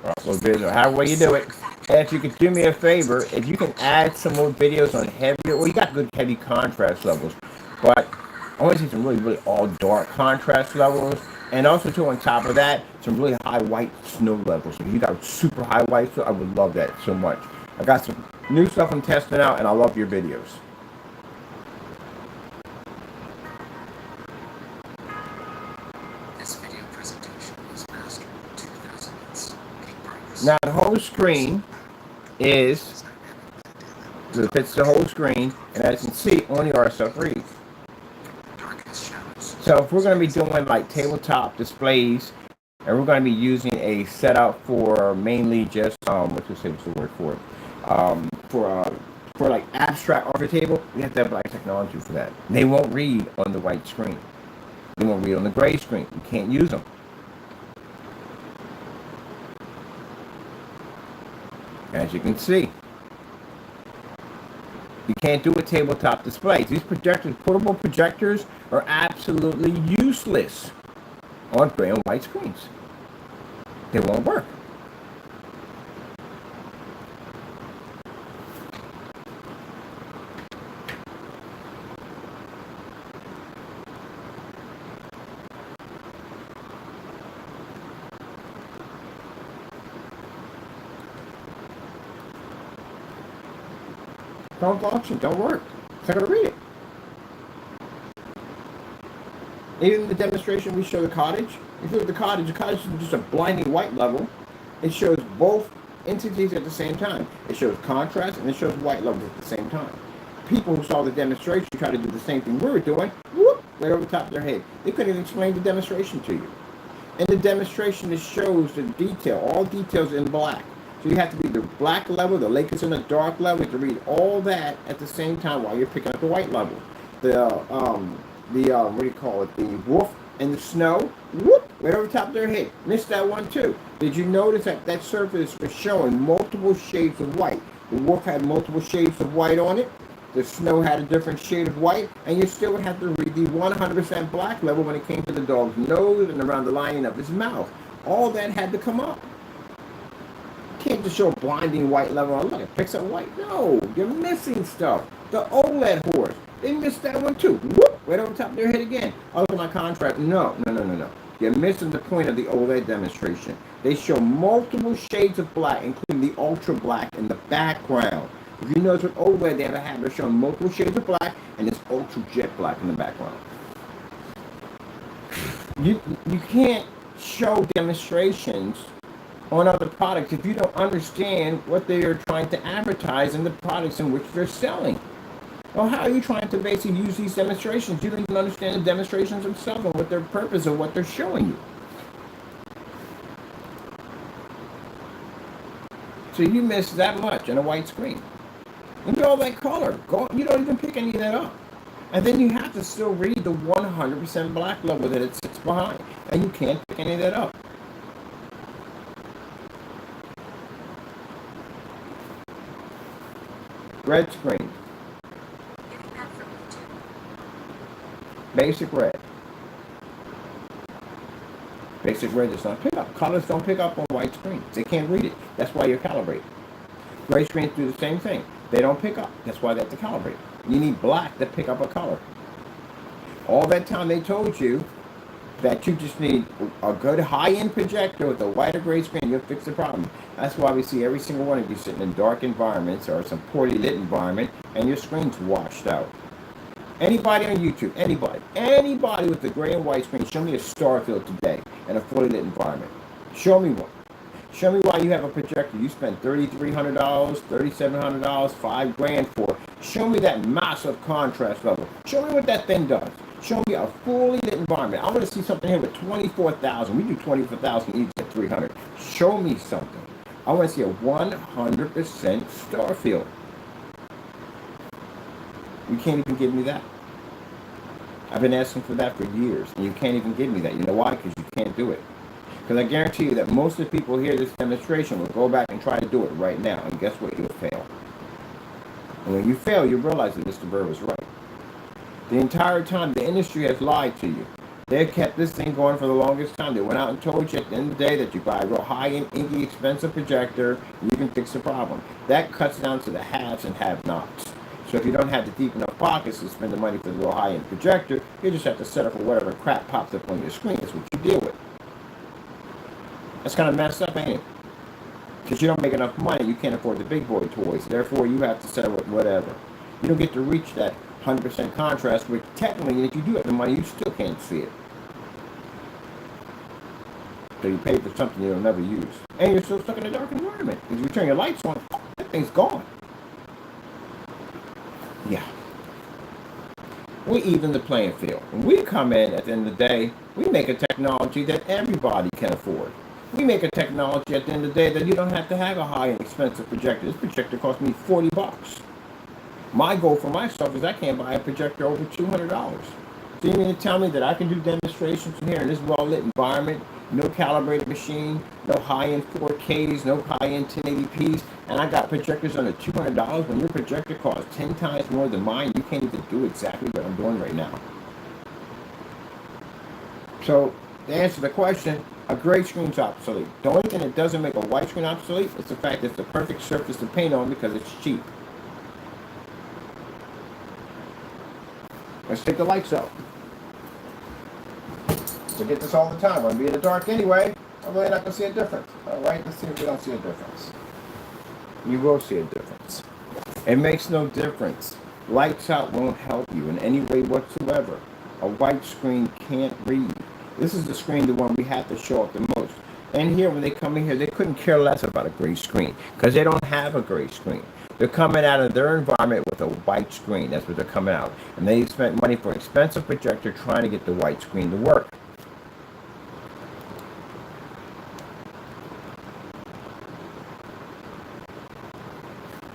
Or upload videos, or however way you do it. And if you could do me a favor, if you can add some more videos on heavier, well, you got good heavy contrast levels, but I want to see some really all dark contrast levels. And also, too, on top of that, some really high white snow levels. If you got super high white, so I would love that so much. I got some new stuff I'm testing out, and I love your videos. This video presentation was mastered in 2006. Now, the whole screen is, it fits the whole screen, and as you can see, only our stuff reads. So if we're going to be doing like tabletop displays, and we're going to be using a setup for mainly just, what's the word for it? For like abstract art table, we have to have black technology for that. They won't read on the white screen. They won't read on the gray screen. You can't use them. As you can see, you can't do a tabletop display. These projectors, portable projectors, are absolutely useless on gray and white screens. They won't work. Don't function. Don't work. It's not going to read it. Even the demonstration we show the cottage. If you look at the cottage is just a blinding white level. It shows both entities at the same time. It shows contrast and it shows white levels at the same time. People who saw the demonstration try to do the same thing we were doing, whoop, right over the top of their head. They couldn't even explain the demonstration to you. And the demonstration, it shows the detail, all details in black. So you have to be the black level, the lake is in the dark level, to read all that at the same time while you're picking up the white level. What do you call it? The wolf and the snow, whoop, right over the top of their head. Missed that one too. Did you notice that that surface was showing multiple shades of white? The wolf had multiple shades of white on it. The snow had a different shade of white, and you still would have to read the 100% black level when it came to the dog's nose and around the lining of his mouth. All that had to come up. You can't just show a blinding white level. Oh, look, it picks up white. No, you're missing stuff. The OLED horse, they missed that one too. Whoop, right over the top of their head again. Oh, look at my contrast. No. You're missing the point of the OLED demonstration. They show multiple shades of black, including the ultra black in the background. If you notice with OLED, they have a habit of showing multiple shades of black and this ultra jet black in the background. You can't show demonstrations on other products if you don't understand what they are trying to advertise in the products in which they're selling. Well, how are you trying to basically use these demonstrations? You don't even understand the demonstrations themselves and what their purpose of what they're showing you. So you miss that much on a white screen. Look at all that color. You don't even pick any of that up. And then you have to still read the 100% black level that it sits behind. And you can't pick any of that up. Red screen. Getting that from YouTube. Basic red. Basic red does not pick up. Colors don't pick up on white screens. They can't read it. That's why you're calibrating. Gray screens do the same thing. They don't pick up. That's why they have to calibrate. You need black to pick up a color. All that time they told you that you just need a good high-end projector with a white or gray screen. You'll fix the problem. That's why we see every single one of you sitting in dark environments or some poorly lit environment and your screen's washed out. Anybody on YouTube, anybody with a gray and white screen, show me a star field today in a fully lit environment. Show me one. Show me why you have a projector you spent $3,300, $3,700, $5,000 for. Show me that massive contrast level. Show me what that thing does. Show me a fully lit environment. I want to see something here with 24,000. We do 24,000 each at 300. Show me something. I want to see a 100% star field. You can't even give me that. I've been asking for that for years, and you can't even give me that. You know why? Because you can't do it. Because I guarantee you that most of the people here this demonstration will go back and try to do it right now, and guess what? You'll fail. And when you fail, you realize that Mr. Burr was right. The entire time, the industry has lied to you. They've kept this thing going for the longest time. They went out and told you at the end of the day that you buy a real high-end, inky, expensive projector, and you can fix the problem. That cuts down to the haves and have-nots. So if you don't have the deep enough pockets to spend the money for the real high-end projector, you just have to settle for whatever crap pops up on your screen. That's what you deal with. That's kind of messed up, ain't it? Because you don't make enough money, you can't afford the big boy toys. Therefore, you have to settle with whatever. You don't get to reach that 100% contrast, which technically, if you do have the money, you still can't see it. So you pay for something you'll never use. And you're still stuck in a dark environment. Because you turn your lights on, that thing's gone. Yeah. We even the playing field. When we come in at the end of the day, we make a technology that everybody can afford. We make a technology at the end of the day that you don't have to have a high and expensive projector. This projector cost me $40. My goal for myself is I can't buy a projector over $200. So you mean to tell me that I can do demonstrations from here in this well-lit environment, no calibrated machine, no high-end 4Ks, no high-end 1080ps, and I got projectors under $200 when your projector costs 10 times more than mine? You can't even do exactly what I'm doing right now. So, to answer the question, a gray screen's obsolete. The only thing that doesn't make a white screen obsolete is the fact that it's the perfect surface to paint on because it's cheap. Let's take the lights out. We get this all the time. I'm going to be in the dark anyway. I'm really not going to see a difference. All right, let's see if we don't see a difference. You will see a difference. It makes no difference. Lights out won't help you in any way whatsoever. A white screen can't read. This is the screen, the one we have to show up the most. And here, when they come in here, they couldn't care less about a gray screen because they don't have a gray screen. They're coming out of their environment with a white screen. That's what they're coming out. And they spent money for an expensive projector trying to get the white screen to work.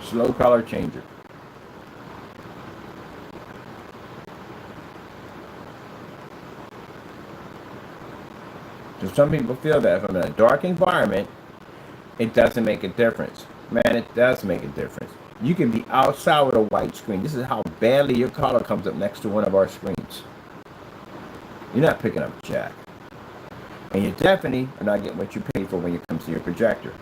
Slow color changer. So some people feel that if I'm in a dark environment, it doesn't make a difference. Man, it does make a difference. You can be outside with a white screen. This is how badly your color comes up next to one of our screens. You're not picking up jack. And you definitely are not getting what you paid for when it comes to your projector.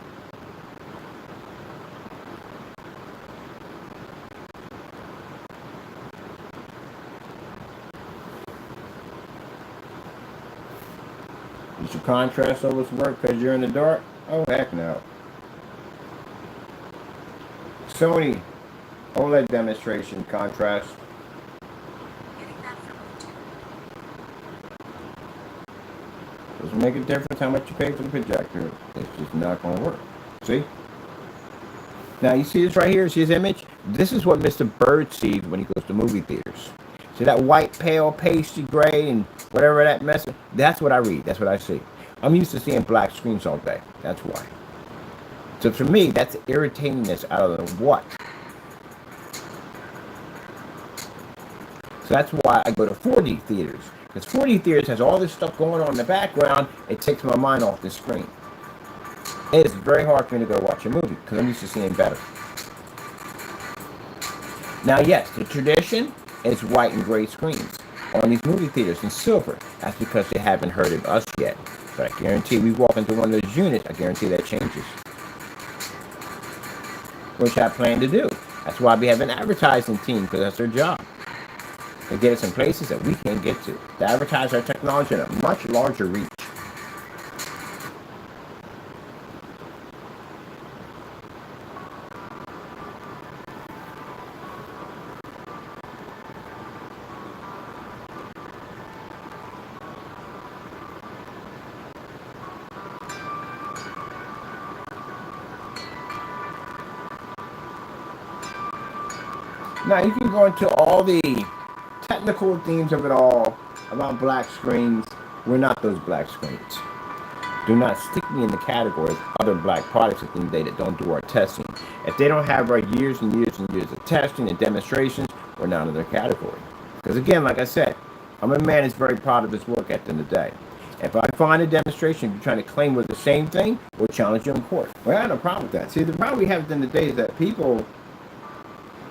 Does your contrast always work because you're in the dark? Oh, heck no. Sony OLED demonstration contrast. Getting that from YouTube. Doesn't make a difference how much you pay for the projector. It's just not going to work. See? Now, you see this right here? See his image? This is what Mr. Bird sees when he goes to movie theaters. See that white, pale, pasty gray, and whatever that mess is? That's what I read. That's what I see. I'm used to seeing black screens all day. That's why. So for me, that's the irritatingness out of the what? So that's why I go to 4D theaters. Because 4D theaters has all this stuff going on in the background. It takes my mind off the screen. It's very hard for me to go watch a movie because I'm used to seeing better. Now, yes, the tradition is white and gray screens on these movie theaters in silver. That's because they haven't heard of us yet. But I guarantee we walk into one of those units, I guarantee that changes. Which I plan to do. That's why we have an advertising team, because that's their job. They get us in places that we can't get to. To advertise our technology in a much larger reach. Now you can go into all the technical themes of it all about black screens. We're not those black screens. Do not stick me in the category of other black products at the end of the day that don't do our testing. If they don't have our years and years and years of testing and demonstrations, we're not in their category. Because again, like I said, I'm a man that's very proud of his work at the end of the day. If I find a demonstration you're trying to claim we're the same thing, we'll challenge you in court. Well, I have no problem with that. See, the problem we have at the end of the day is that people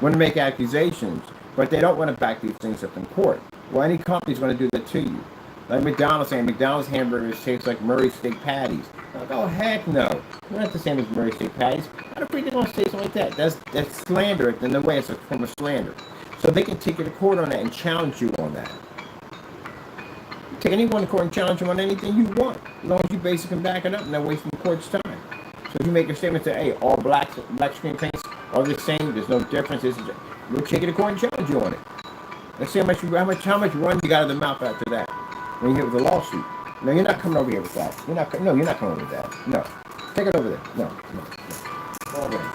want to make accusations, but they don't want to back these things up in court. Well, any company's going to do that to you. Like McDonald's saying McDonald's hamburgers taste like Murray steak patties. Like, oh, heck no. They're not the same as Murray steak patties. How the freak they going to say something like that? That's slander. In the way, it's a form of slander. So they can take you to court on that and challenge you on that. Take anyone to court and challenge you on anything you want, as long as you basically can back it up and not wasting the court's time. So if you make a statement that, hey, all black screen paints are the same, there's no difference, we'll take it to court and challenge you on it. Let's see how much run you got out of the mouth after that when you get with a lawsuit. No, you're not coming over here with that. You're not coming over with that. No. Take it over there. No. Go over there.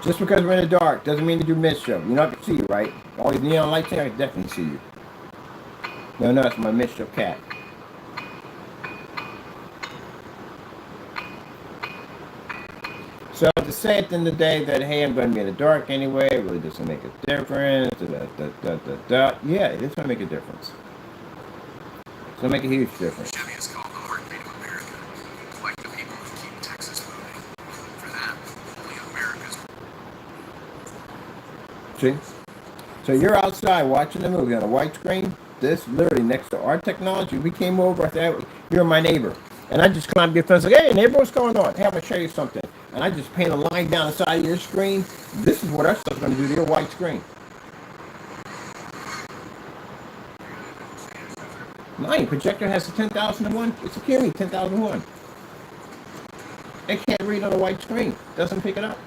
Just because we're in the dark doesn't mean that you miss you. You know I can see you, right? All these neon lights here, I can definitely see you. No, it's my mischief cat. So to say at the end of the day that, hey, I'm going to be in the dark anyway, it really doesn't make a difference. Yeah, it is going to make a difference. It's going to make a huge difference. Chevy is called the heartbeat of America. Like the people who keep Texas moving. For them, only America's. See? So you're outside watching the movie on a white screen. This literally next to our technology. We came over. I thought, you're my neighbor. And I just climbed your fence like, hey, neighbor, what's going on? Hey, I'm going to show you something. And I just paint a line down the side of your screen. This is what our stuff's going to do to your white screen. Mine projector has a 10,001. It's a Curie 10,001. It can't read on a white screen. Doesn't pick it up.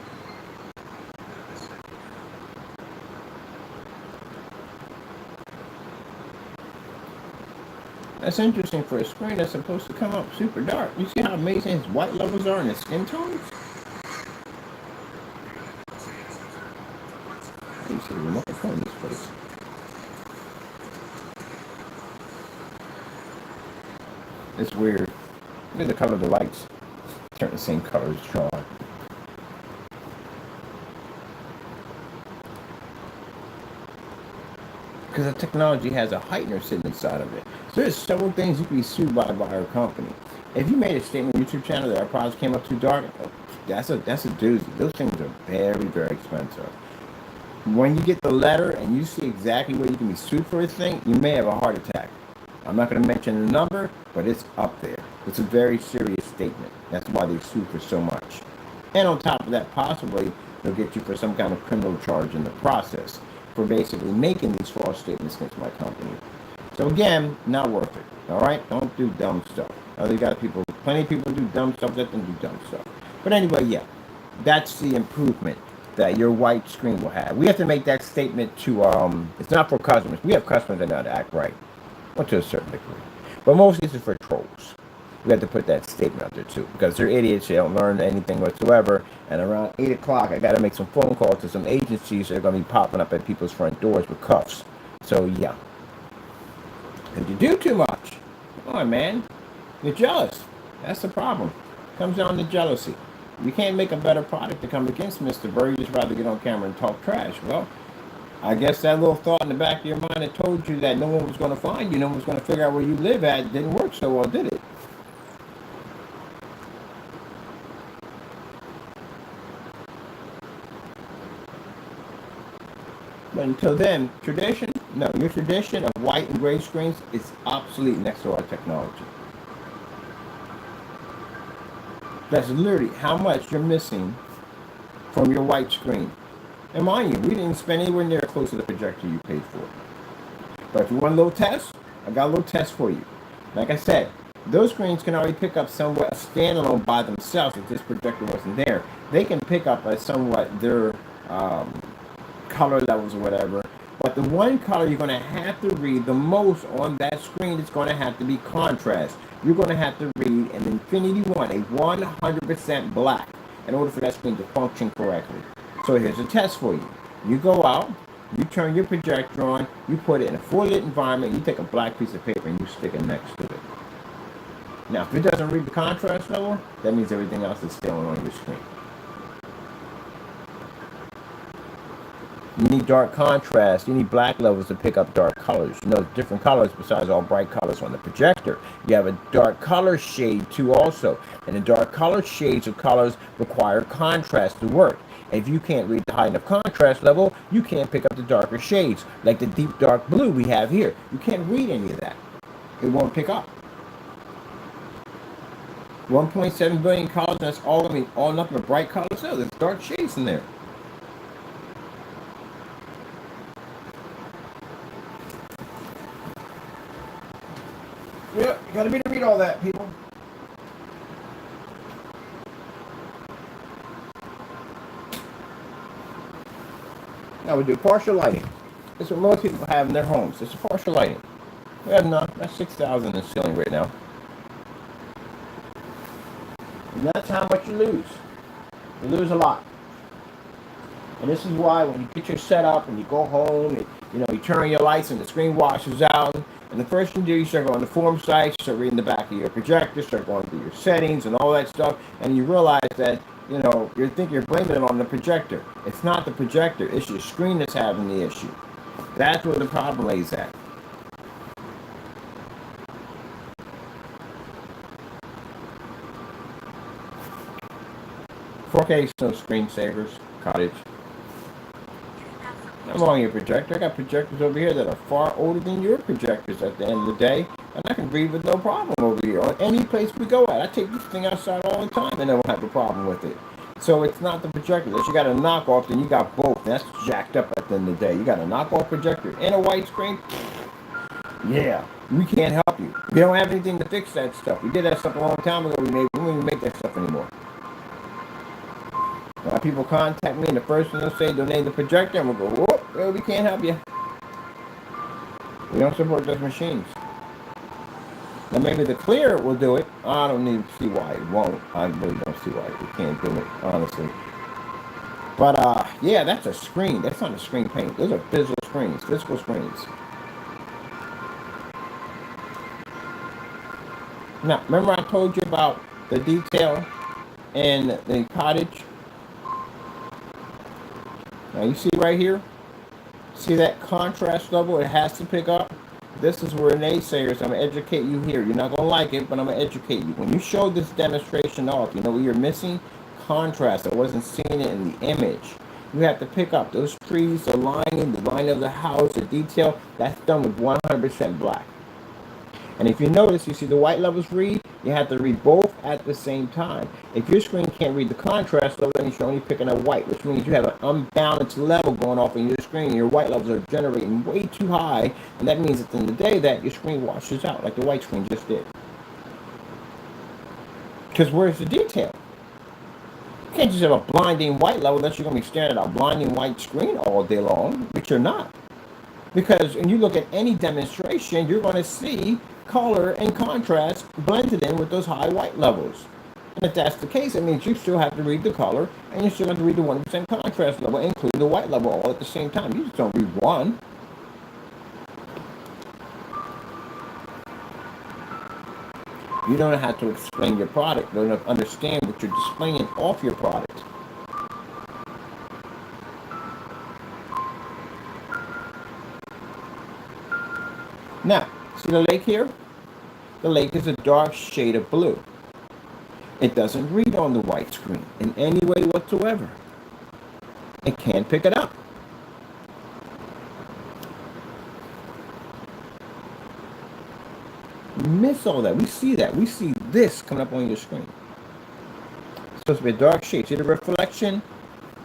That's interesting for a screen that's supposed to come up super dark. You see how amazing his white levels are in his skin tones? You see the remote control in this place. It's weird. Look at the color of the lights. Turn the same color as Sean. Because the technology has a heightener sitting inside of it. So there's several things you can be sued by our company. If you made a statement on YouTube channel that our products came up too dark, that's a doozy. Those things are very, very expensive. When you get the letter and you see exactly where you can be sued for a thing, you may have a heart attack. I'm not going to mention the number, but it's up there. It's a very serious statement. That's why they sue for so much. And on top of that, possibly, they'll get you for some kind of criminal charge in the process for basically making these false statements against my company. So again, not worth it. All right? Don't do dumb stuff. They got people, plenty of people do dumb stuff. Let them do dumb stuff. But anyway, yeah, that's the improvement that your white screen will have. We have to make that statement to, it's not for customers. We have customers that know how to act right. Well, to a certain degree. But mostly this is for trolls. We have to put that statement out there too. Because they're idiots, they don't learn anything whatsoever. And around 8 o'clock, I got to make some phone calls to some agencies that are going to be popping up at people's front doors with cuffs. So, yeah. If you do too much, come on, man. You're jealous. That's the problem. It comes down to jealousy. You can't make a better product to come against Mr. Bird. You just rather get on camera and talk trash. Well, I guess that little thought in the back of your mind that told you that no one was going to find you, no one was going to figure out where you live at, didn't work so well, did it? But until then, your tradition of white and gray screens is obsolete next to our technology. That's literally how much you're missing from your white screen. And mind you, we didn't spend anywhere near close to the projector you paid for. But if you want a little test, I got a little test for you. Like I said, those screens can already pick up somewhat a standalone by themselves if this projector wasn't there. They can pick up a somewhat their color levels or whatever. But the one color you're going to have to read the most on that screen is going to have to be contrast. You're going to have to read an Infinity One, a 100% black, in order for that screen to function correctly. So here's a test for you. You go out, you turn your projector on, you put it in a full lit environment, you take a black piece of paper and you stick it next to it. Now, if it doesn't read the contrast level, that means everything else is still on your screen. You need dark contrast. You need black levels to pick up dark colors. You know, different colors besides all bright colors on the projector. You have a dark color shade too also. And the dark color shades of colors require contrast to work. And if you can't read the high enough contrast level, you can't pick up the darker shades. Like the deep dark blue we have here. You can't read any of that. It won't pick up. 1.7 billion colors, and that's all nothing but bright colors. No, there's dark shades in there. Yeah, you gotta be to read all that, people. Now we do partial lighting. This is what most people have in their homes. It's partial lighting. We have enough. That's 6,000 in the ceiling right now. And that's how much you lose. You lose a lot. And this is why when you get your setup and you go home, and, you turn on your lights and the screen washes out. And the first thing you do, you start going to form sites, start reading the back of your projector, start going through your settings and all that stuff, and you realize that, you're blaming it on the projector. It's not the projector, it's your screen that's having the issue. That's where the problem lays at. $4K no screensavers, cottage. I'm on your projector. I got projectors over here that are far older than your projectors at the end of the day. And I can read with no problem over here. On any place we go at. I take this thing outside all the time and I don't have a problem with it. So it's not the projector. If you got a knockoff, then you got both. That's jacked up at the end of the day. You got a knockoff projector and a white screen. Yeah, we can't help you. We don't have anything to fix that stuff. We did that stuff a long time ago. We don't even make that stuff anymore. People contact me, and the first thing they'll say, donate the projector, and we'll go, whoop, well, we can't help you. We don't support those machines. Now maybe the clear will do it. I don't need to see why it won't. I really don't see why it can't do it, honestly. But yeah, that's a screen. That's not a screen paint. Those are physical screens. Now, remember I told you about the detail in the cottage? Now you see right here? See that contrast level it has to pick up? This is where naysayers, I'm going to educate you here. You're not going to like it, but I'm going to educate you. When you show this demonstration off, you know what you're missing? Contrast. I wasn't seeing it in the image. You have to pick up those trees, the line of the house, the detail. That's done with 100% black. And if you notice, you see the white levels read, you have to read both at the same time. If your screen can't read the contrast level, then you're only picking up white, which means you have an unbalanced level going off in your screen. Your white levels are generating way too high, and that means at the end of the day that your screen washes out like the white screen just did. Because where's the detail? You can't just have a blinding white level that you're going to be staring at a blinding white screen all day long, which you're not. Because when you look at any demonstration, you're going to see color and contrast blended in with those high white levels. And if that's the case, it means you still have to read the color and you still have to read the 100% contrast level, including the white level, all at the same time. You just don't read one. You don't have to explain your product. You don't understand what you're displaying off your product. Now, see the lake here? The lake is a dark shade of blue. It doesn't read on the white screen in any way whatsoever. It can't pick it up. You miss all that. We see that. We see this coming up on your screen. It's supposed to be a dark shade. See the reflection?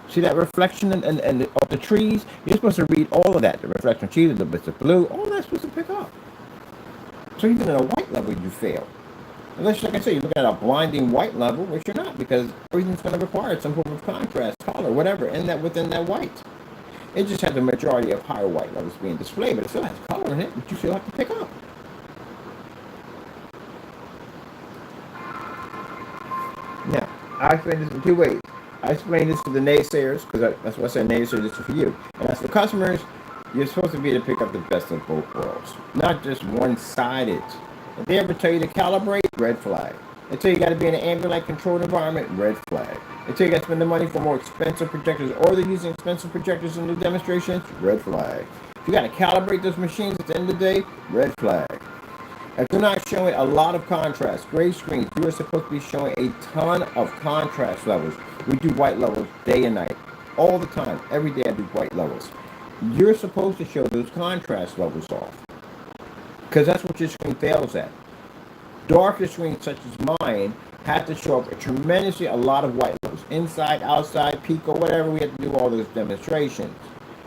See that reflection and of the trees? You're supposed to read all of that. The reflection of trees, the bits of blue, all that's supposed to pick up. So even at a white level, you fail. Unless, like I say, you're looking at a blinding white level, which you're not, because everything's going to require some form of contrast, color, whatever, within that white. It just has a majority of higher white levels being displayed, but it still has color in it, which you still have to pick up. Now, I explain this in two ways. I explain this to the naysayers, because that's what I said, naysayers, this is for you. And as for customers, you're supposed to be able to pick up the best of both worlds, not just one-sided. If they ever tell you to calibrate, red flag. They tell you got to be in an ambient controlled environment, red flag. They tell you got to spend the money for more expensive projectors, or they're using expensive projectors in the demonstrations, red flag. If you got to calibrate those machines at the end of the day, red flag. If they're not showing a lot of contrast, gray screens, you are supposed to be showing a ton of contrast levels. We do white levels day and night, all the time. Every day I do white levels. You're supposed to show those contrast levels off, because that's what your screen fails at. Darker screens such as mine have to show up a lot of white levels. Inside, outside, peak, or whatever, we have to do all those demonstrations.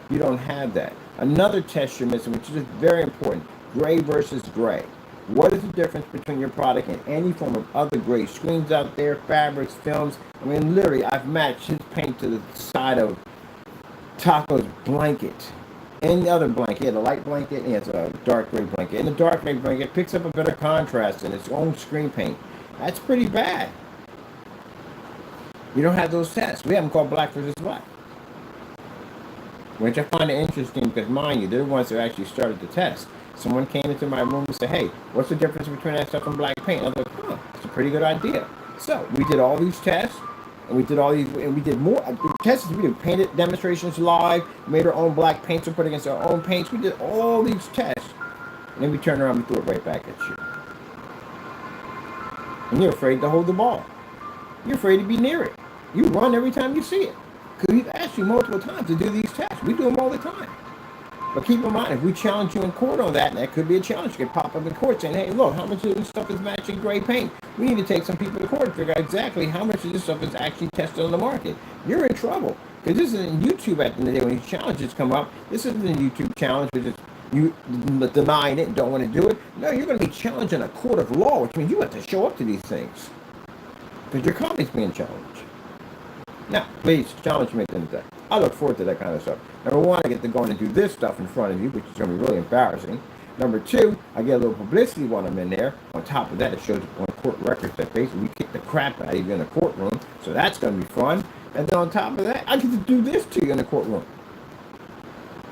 You don't have that. Another test you're missing, which is very important, gray versus gray. What is the difference between your product and any form of other gray screens out there, fabrics, films? I mean, literally, I've matched his paint to the side of Taco's blanket. And the other blanket, the light blanket, and it's a dark gray blanket. And the dark gray blanket picks up a better contrast in its own screen paint. That's pretty bad. You don't have those tests. We have them called black versus black. Which I find it interesting because, mind you, they're the ones that actually started the test. Someone came into my room and said, hey, what's the difference between that stuff and black paint? I was like, huh, it's a pretty good idea. So we did all these tests. And we did all these, and we did more tests. We did painted demonstrations live, made our own black paints and put against our own paints. We did all these tests. And then we turned around and threw it right back at you. And you're afraid to hold the ball. You're afraid to be near it. You run every time you see it. Because we've asked you multiple times to do these tests. We do them all the time. But keep in mind, if we challenge you in court on that, and that could be a challenge, you could pop up in court saying, hey, look, how much of this stuff is matching gray paint? We need to take some people to court to figure out exactly how much of this stuff is actually tested on the market. You're in trouble. Because this isn't YouTube at the end of the day when these challenges come up. This isn't a YouTube challenge where just you denying it and don't want to do it. No, you're going to be challenged in a court of law, which means you have to show up to these things. Because your company's being challenged. Now, please challenge me at the end of the day. I look forward to that kind of stuff. Number one, I get to go in and do this stuff in front of you, which is going to be really embarrassing. Number two, I get a little publicity while I'm in there. On top of that, it shows on court records that basically we kick the crap out of you in the courtroom. So that's going to be fun. And then on top of that, I get to do this to you in the courtroom.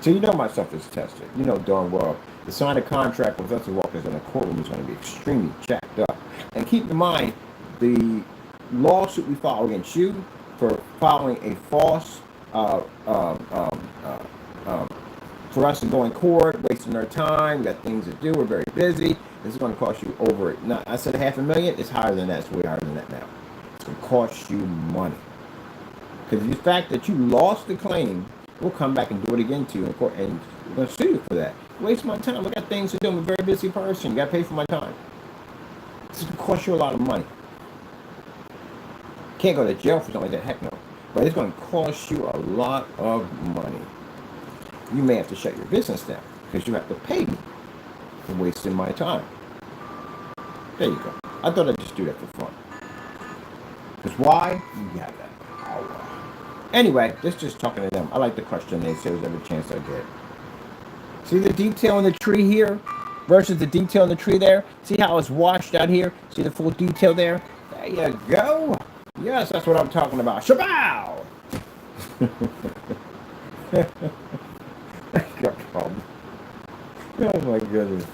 So you know my stuff is tested. You know darn well to sign a contract with us to walk us in the courtroom is going to be extremely jacked up. And keep in mind, the lawsuit we file against you for filing a false, for us to go in court, wasting our time, we got things to do, we're very busy. This is going to cost you over, not, I said $500,000, it's higher than that, it's way higher than that now. It's going to cost you money. Because the fact that you lost the claim, we'll come back and do it again to you in court, and we're going to sue you for that. Waste my time, I got things to do, I'm a very busy person, you got to pay for my time. This is going to cost you a lot of money. Can't go to jail for something like that, heck no. But it's going to cost you a lot of money. You may have to shut your business down because you have to pay me for wasting my time. There you go. I thought I'd just do that for fun. Because why? You have that power. Anyway, this is just talking to them. I like the question they say every chance I get. See the detail in the tree here versus the detail in the tree there? See how it's washed out here? See the full detail there? There you go. Yes, that's what I'm talking about. Shabow! Oh my goodness.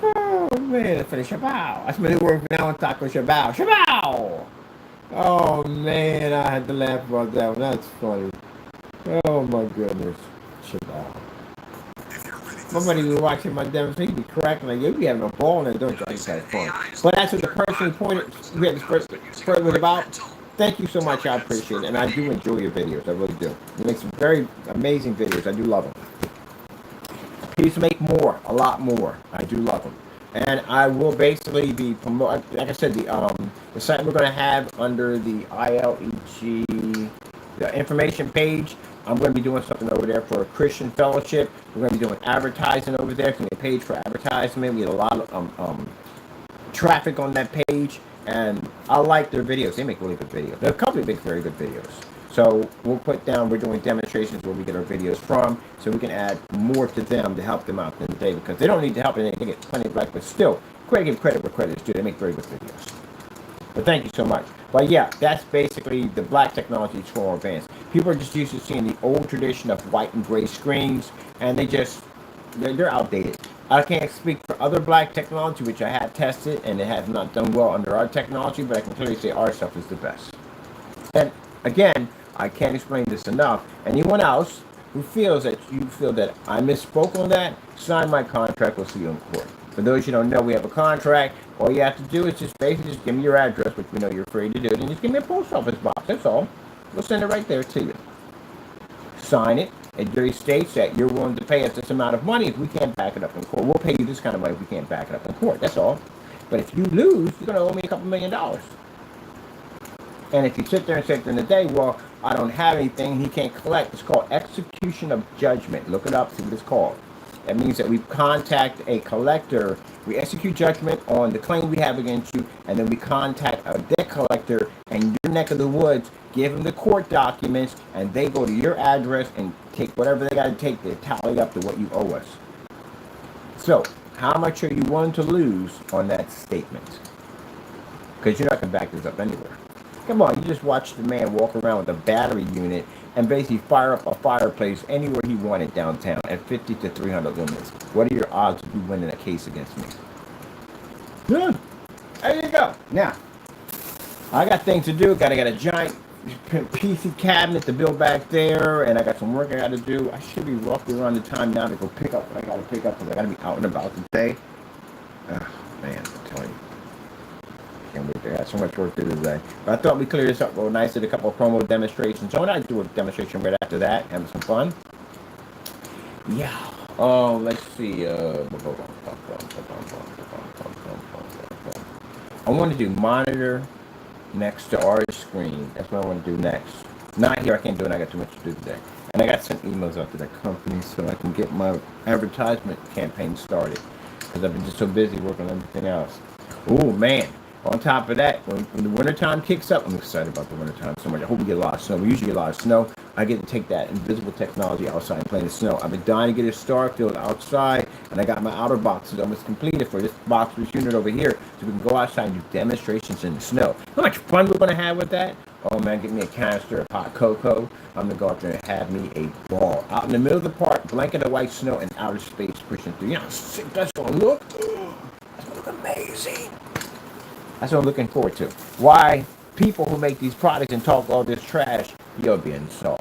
Oh man, I finished shabow. That's my new word for now on taco shabow. Shabow! Oh man, I had to laugh about that one. That's funny. Oh my goodness. Shabow. Somebody was watching my demonstration, be cracking like, you be having a ball in there, don't you? I just had fun. But that's what the person who pointed, we had this first was about. Thank you so much, I appreciate it, and I do enjoy your videos, I really do. You make some very amazing videos, I do love them. Please make more, a lot more, I do love them. And I will basically be promoting, like I said, the site we're going to have under the ILEG the information page. I'm going to be doing something over there for a Christian fellowship. We're going to be doing advertising over there. It's going to be a page for advertisement. We have a lot of traffic on that page. And I like their videos. They make really good videos. The company makes very good videos. So we'll put down, we're doing demonstrations where we get our videos from, so we can add more to them to help them out in the day, because they don't need the help and they get plenty of likes, but still, give credit where credit is due. They make very good videos. But thank you so much. But yeah, that's basically the black technology is more advanced. People are just used to seeing the old tradition of white and gray screens, and they're outdated. I can't speak for other black technology, which I have tested, and it has not done well under our technology, but I can clearly say our stuff is the best. And again, I can't explain this enough. Anyone else who feels that I misspoke on that, sign my contract, we'll see you in court. For those you don't know, we have a contract. All you have to do is just basically just give me your address, which we know you're free to do, and just give me a post office box, that's all. We'll send it right there to you. Sign it. It really states that you're willing to pay us this amount of money if we can't back it up in court. We'll pay you this kind of money if we can't back it up in court. That's all. But if you lose, you're going to owe me a couple $1 million. And if you sit there and say at the end of the day, well, I don't have anything, he can't collect, it's called execution of judgment. Look it up, see what it's called. That means that we contact a collector, we execute judgment on the claim we have against you, and then we contact a debt collector in your neck of the woods, give them the court documents, and they go to your address and take whatever they got to take to tally up to what you owe us. So, how much are you willing to lose on that statement? Because you're not going to back this up anywhere. Come on, you just watch the man walk around with a battery unit and basically fire up a fireplace anywhere he wanted downtown at 50 to 300 lumens. What are your odds of you winning a case against me? Yeah, there you go. Now, I got things to do. Got a giant PC cabinet to build back there, and I got some work I got to do. I should be roughly around the time now to go pick up what I got to pick up, because I got to be out and about today. Oh, man, I'm telling you. Can't wait to have so much work to do today. But I thought we cleared this up real nice. Did a couple of promo demonstrations. So when I do a demonstration right after that, having some fun. Yeah. Let's see. I want to do monitor next to our screen. That's what I want to do next. Not here. I can't do it. I got too much to do today. And I got some emails out to that company so I can get my advertisement campaign started, because I've been just so busy working on everything else. Oh man. On top of that, when the wintertime kicks up, I'm excited about the wintertime so much. I hope we get a lot of snow. We usually get a lot of snow. I get to take that invisible technology outside and play in the snow. I've been dying to get a star field outside, and I got my outer boxes almost completed for this boxless unit over here, so we can go outside and do demonstrations in the snow. How much fun we're going to have with that? Oh man, get me a canister of hot cocoa. I'm going to go out there and have me a ball. Out in the middle of the park, blanket of white snow and outer space pushing through. You know how sick that's going to look? That's going to look amazing. That's what I'm looking forward to. Why people who make these products and talk all this trash, you're being sorry.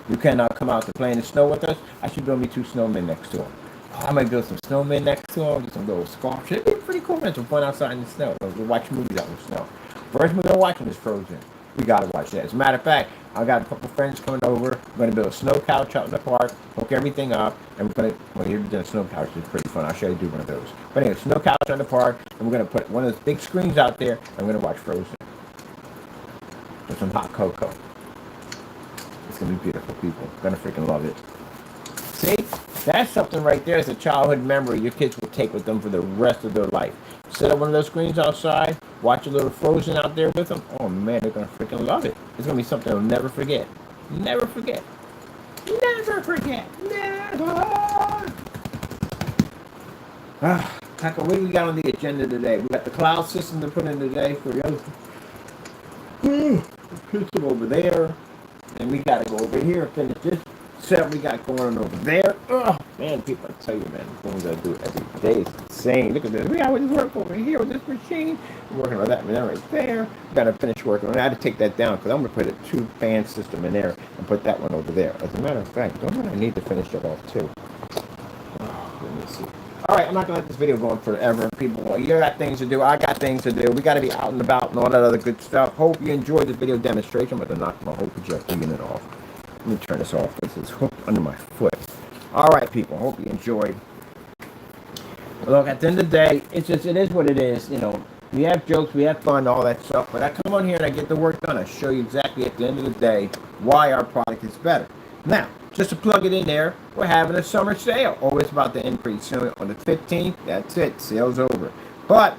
You cannot come out to play in the snow with us. I should build me 2 snowmen next to them. Oh, I might build some snowmen next to them, get some little scarf. It'd be pretty cool, man, some fun outside in the snow. We'll watch movies out in the snow. First movie I'm watching is Frozen. We gotta watch that. As a matter of fact, I got a couple friends coming over. We're gonna build a snow couch out in the park, hook everything up, and we're gonna, well, you've done a snow couch, it's pretty fun. I'll show you do one of those. But anyway, snow couch in the park, and we're gonna put one of those big screens out there, and we're gonna watch Frozen. With some hot cocoa. It's gonna be beautiful, people. Gonna freaking love it. See? That's something right there. It's a childhood memory your kids will take with them for the rest of their life. Set up one of those screens outside, watch a little Frozen out there with them. Oh man, they're gonna freaking love it. It's gonna be something they'll never forget. Never forget. Never forget. Never. Taco, what do we got on the agenda today? We got the cloud system to put in today for the other. Put them over there. And we gotta go over here and finish this set we got going on over there. Oh man, people, I tell you, man, the things I do every day is insane. Look at this. We got to work over here with this machine. We're working on that man right there. We gotta finish working on it. I had to take that down because I'm gonna put a 2-fan system in there and put that one over there. As a matter of fact, don't I need to finish that off too? Oh, let me see. All right, I'm not gonna let this video go on forever. People, you got things to do. I got things to do. We got to be out and about and all that other good stuff. Hope you enjoyed this video demonstration. I'm gonna knock my whole projector unit off. Let me turn this off. This is hooked under my foot. All right, people. Hope you enjoyed. Look, at the end of the day, it is what it is. You know, we have jokes, we have fun, all that stuff. But I come on here and I get the work done. I show you exactly at the end of the day why our product is better. Now, just to plug it in there, we're having a summer sale. Always about to increase. So on the 15th, that's it. Sale's over. But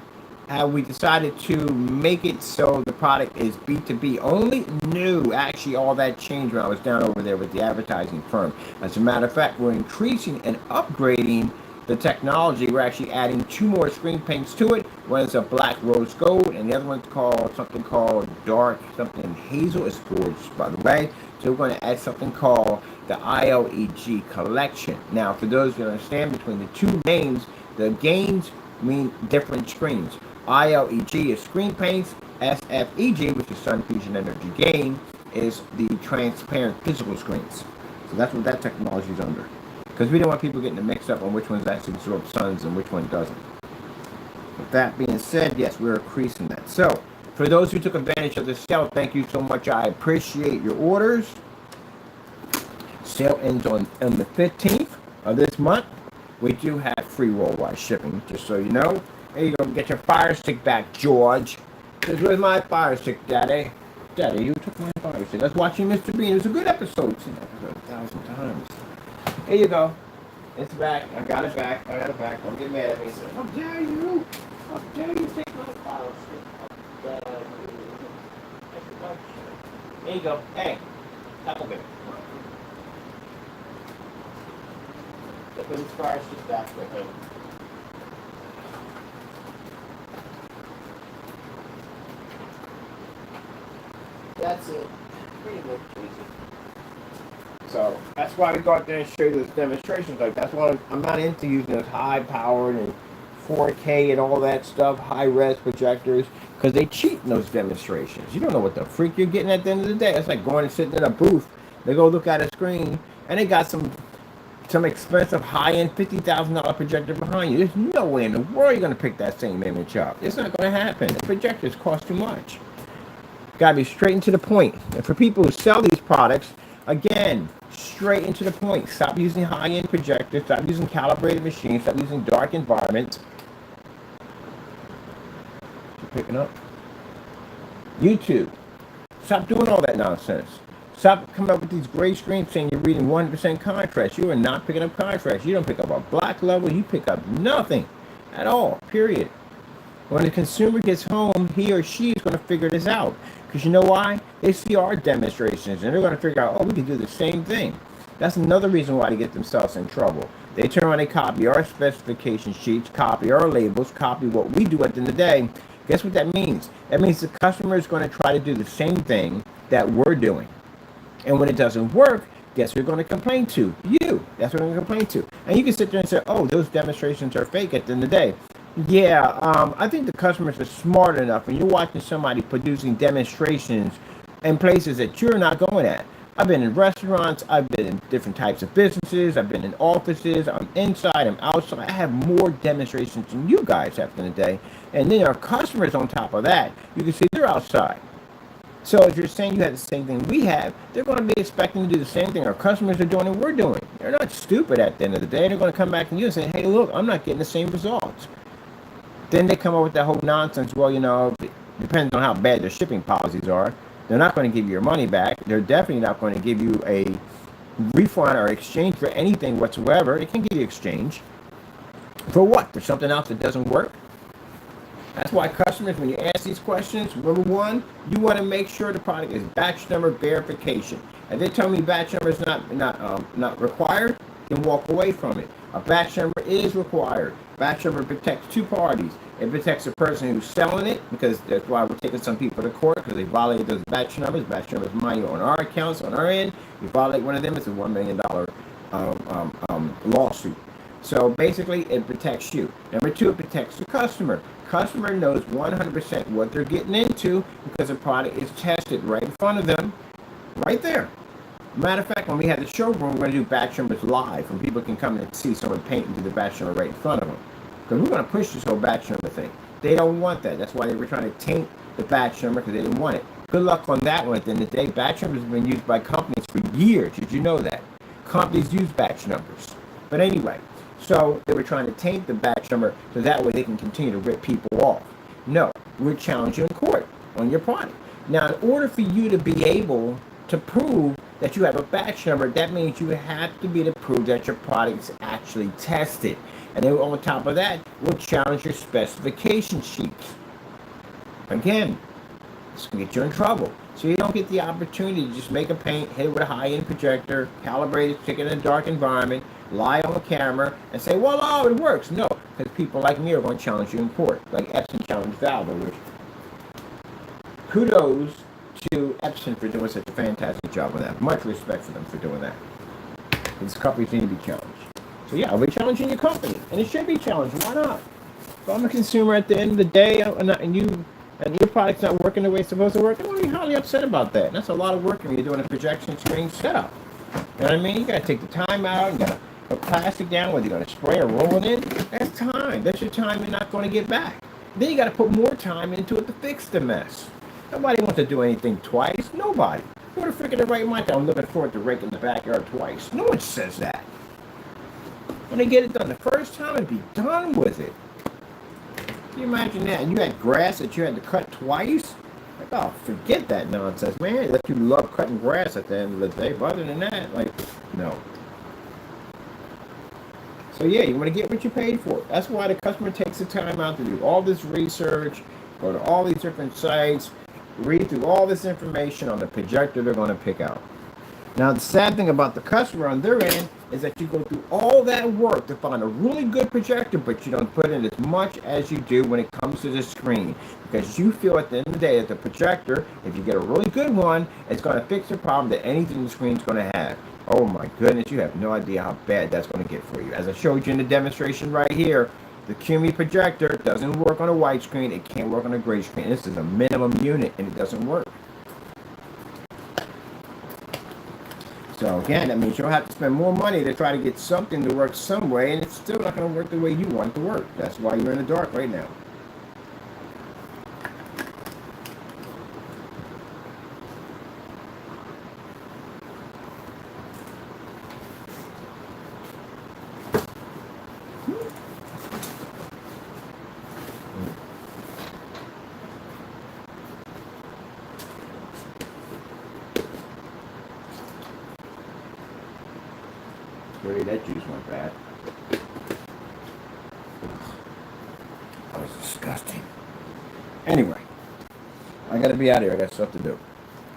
we decided to make it so the product is B2B only. No, actually all that changed when I was down over there with the advertising firm. As a matter of fact, we're increasing and upgrading the technology. We're actually adding 2 more screen paints to it. One is a black rose gold, and the other one's called something called dark something hazel. It's gorgeous, by the way. So we're going to add something called the ILEG collection. Now, for those who understand, between the 2 names, the gains mean different screens. ILEG is screen paints. SFEG, which is Sun Fusion Energy Gain, is the transparent physical screens. So that's what that technology is under. Because we don't want people getting mixed up on which ones actually absorb suns and which one doesn't. With that being said, yes, we're increasing that. So, for those who took advantage of the sale, thank you so much. I appreciate your orders. Sale ends on the 15th of this month. We do have free worldwide shipping, just so you know. There you go, get your fire stick back, George. This was my fire stick, Daddy. Daddy, you took my fire stick. I was watching Mr. Bean. It was a good episode. I've seen that 1,000 times. Here you go. It's back. I got it back. I got it back. Don't get mad at me. So, how dare you? How dare you take my fire stick? How dare you? There you go. Hey, apple bit. Put his fire stick back with him. That's it. Pretty much easy. So that's why we go out there and show you those demonstrations. Like that's why I'm not into using those high-powered and 4K and all that stuff, high-res projectors, because they cheat in those demonstrations. You don't know what the freak you're getting at the end of the day. It's like going and sitting in a booth. They go look at a screen and they got some expensive high-end $50,000 projector behind you. There's no way in the world you're going to pick that same image up. It's not going to happen. The projectors cost too much. Got to be straight and to the point. And for people who sell these products, again, straight into the point. Stop using high-end projectors. Stop using calibrated machines. Stop using dark environments. You picking up? YouTube. Stop doing all that nonsense. Stop coming up with these gray screens saying you're reading 100% contrast. You are not picking up contrast. You don't pick up a black level. You pick up nothing at all. Period. When the consumer gets home, he or she is going to figure this out. Because you know why? They see our demonstrations and they're going to figure out, oh, we can do the same thing. That's another reason why they get themselves in trouble. They turn around, they copy our specification sheets, copy our labels, copy what we do at the end of the day. Guess what that means? That means the customer is going to try to do the same thing that we're doing. And when it doesn't work, guess who you're going to complain to? You. That's what I'm going to complain to. And you can sit there and say, oh, those demonstrations are fake at the end of the day. Yeah, I think the customers are smart enough when you're watching somebody producing demonstrations in places that you're not going at. I've been in restaurants, I've been in different types of businesses, I've been in offices, I'm inside, I'm outside. I have more demonstrations than you guys have in the day. And then our customers on top of that, you can see they're outside. So if you're saying you have the same thing we have, they're going to be expecting to do the same thing our customers are doing and we're doing. They're not stupid at the end of the day. They're going to come back to you and say, hey, look, I'm not getting the same results. Then they come up with that whole nonsense. Well, it depends on how bad their shipping policies are. They're not going to give you your money back. They're definitely not going to give you a refund or exchange for anything whatsoever. They can't give you exchange. For what? For something else that doesn't work? That's why customers, when you ask these questions, number one, you want to make sure the product is batch number verification. If they tell me batch number is not required, then walk away from it. A batch number is required. Batch number protects two parties. It protects the person who's selling it, because that's why we're taking some people to court, because they violated those batch numbers. Batch numbers money on our accounts, on our end. You violate one of them, it's a $1 million lawsuit. So basically, it protects you. Number two, it protects the customer. Customer knows 100% what they're getting into because the product is tested right in front of them, right there. Matter of fact, when we had the showroom, we're going to do batch numbers live, and people can come and see someone paint and do the batch number right in front of them. Because we're going to push this whole batch number thing. They don't want that. That's why they were trying to taint the batch number, because they didn't want it. Good luck on that one. At the end of the day, batch numbers have been used by companies for years. Did you know that? Companies use batch numbers. But anyway, so they were trying to taint the batch number so that way they can continue to rip people off. No, we're challenging in court on your product. Now, in order for you to be able to prove that you have a batch number, that means you have to be able to prove that your product is actually tested. And then on top of that, we'll challenge your specification sheets. Again, it's going to get you in trouble. So you don't get the opportunity to just make a paint, hit it with a high-end projector, calibrate it, stick it in a dark environment, lie on the camera, and say, well, oh, it works. No, because people like me are going to challenge you in court, like Epson challenged Valve. Which kudos to Epson for doing such a fantastic job with that. Much respect for them for doing that. These companies need to be challenged. So yeah, I'll be challenging your company, and it should be challenged. Why not? If I'm a consumer at the end of the day, and your product's not working the way it's supposed to work, I'm going to be highly upset about that. And that's a lot of work when you're doing a projection screen setup. You know what I mean? You got to take the time out. You got to put plastic down, whether you're going to spray or roll it in. That's time. That's your time you're not going to get back. Then you got to put more time into it to fix the mess. Nobody wants to do anything twice. Nobody. Who would have figured the right mind? I'm looking forward to raking the backyard twice. No one says that. When they get it done the first time and be done with it. Can you imagine that? And you had grass that you had to cut twice? Like, oh, forget that nonsense, man. Let you love cutting grass at the end of the day. But other than that, like, no. So yeah, you want to get what you paid for. That's why the customer takes the time out to do all this research, go to all these different sites, read through all this information on the projector they're going to pick out. Now, the sad thing about the customer on their end is that you go through all that work to find a really good projector, but you don't put in as much as you do when it comes to the screen. Because you feel at the end of the day that the projector, if you get a really good one, it's going to fix the problem that anything the screen is going to have. Oh my goodness, you have no idea how bad that's going to get for you. As I showed you in the demonstration right here, the QME projector doesn't work on a white screen. It can't work on a gray screen. This is a minimum unit, and it doesn't work. So again, that means you'll have to spend more money to try to get something to work some way, and it's still not going to work the way you want it to work. That's why you're in the dark right now. Sorry, that juice went bad. That was disgusting. disgusting. Anyway, I gotta be out of here. I got stuff to do.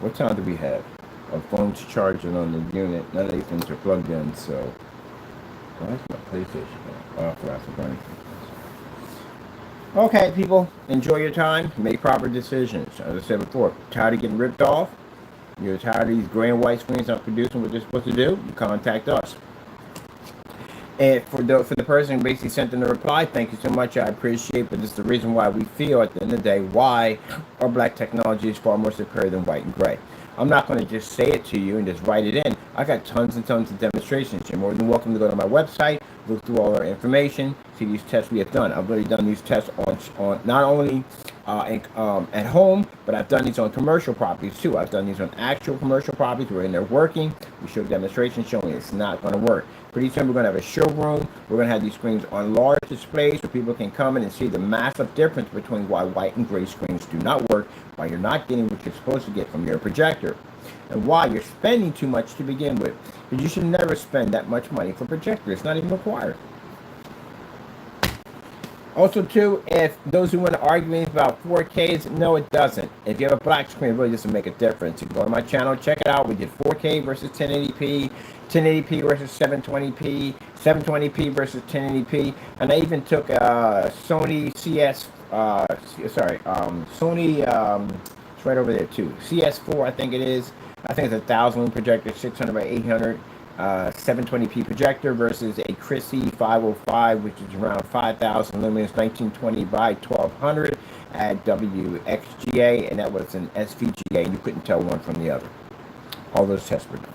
What time do we have? Our phone's charging on the unit. None of these things are plugged in, so. Where's my PlayStation? Oh, I forgot to burn it. Okay, people, enjoy your time. Make proper decisions. As I said before, tired of getting ripped off? You're tired of these gray and white screens not producing what they're supposed to do? You contact us. And for the person who basically sent in the reply, thank you so much. I appreciate, but this is the reason why we feel at the end of the day why our black technology is far more superior than white and gray. I'm not going to just say it to you and just write it in. I got tons and tons of demonstrations. You're more than welcome to go to my website, look through all our information, see these tests we have done. I've already done these tests on not only at home, but I've done these on commercial properties too. I've done these on actual commercial properties where they're working. We show demonstrations showing it's not going to work. Pretty soon we're going to have a showroom. We're going to have these screens on large displays so people can come in and see the massive difference between why white and gray screens do not work, why you're not getting what you're supposed to get from your projector, and why you're spending too much to begin with. Because you should never spend that much money for a projector. It's not even required. Also, too, if those who want to argue about 4Ks, no, it doesn't. If you have a black screen, it really doesn't make a difference. You can go to my channel, check it out. We did 4K versus 1080p, 1080p versus 720p, 720p versus 1080p, and I even took Sony it's right over there too. CS4, I think it is. I think it's a 1,000 lumen projector, 600 by 800. 720p projector versus a Chrissy 505, which is around 5,000 lumens, 1920 by 1200 at WXGA, and that was an SVGA, and you couldn't tell one from the other. All those tests were done.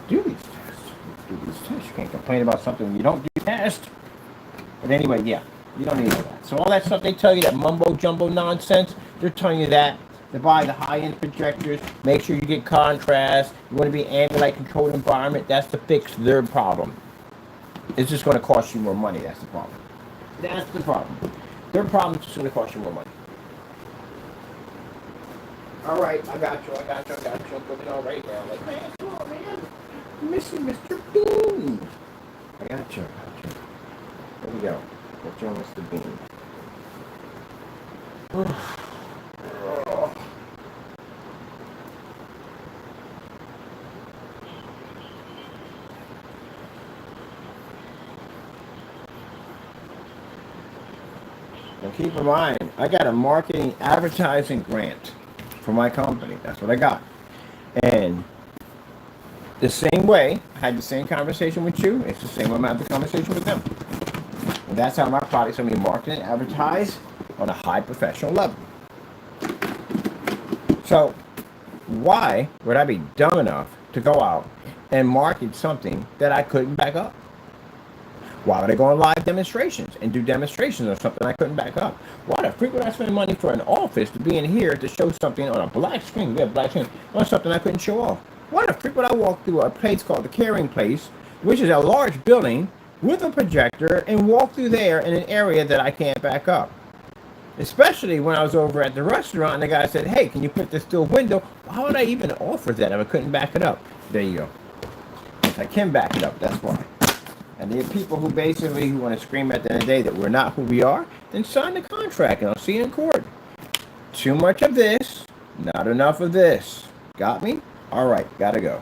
Do these tests. You can't complain about something you don't do test. But anyway, yeah, you don't need all that. So all that stuff they tell you, that mumbo jumbo nonsense, they're telling you that to buy the high-end projectors. Make sure you get contrast. You want to be ambient controlled environment. That's to fix their problem. It's just going to cost you more money. That's the problem. That's the problem. Their problem is just going to cost you more money. All right, I got you. I'm putting it all right now. Like, man, come on, man. I'm missing Mr. Bean. I got you. There we go. Got you on Mr. Bean. Now keep in mind, I got a marketing advertising grant for my company. That's what I got. And the same way, I had the same conversation with you. It's the same way I'm having the conversation with them. And that's how my product's going to be marketed and advertised on a high professional level. So why would I be dumb enough to go out and market something that I couldn't back up? Why would I go on live demonstrations and do demonstrations on something I couldn't back up? Why the freak would I spend money for an office to be in here to show something on a black screen? We have black screen on something I couldn't show off. Why the freak would I walk through a place called the Caring Place, which is a large building with a projector, and walk through there in an area that I can't back up? Especially when I was over at the restaurant and the guy said, hey, can you put this through a window? Why would I even offer that if I couldn't back it up? There you go. If I can back it up, that's why. And there are people who basically want to scream at the end of the day that we're not who we are, then sign the contract and I'll see you in court. Too much of this, not enough of this. Got me? All right, gotta go.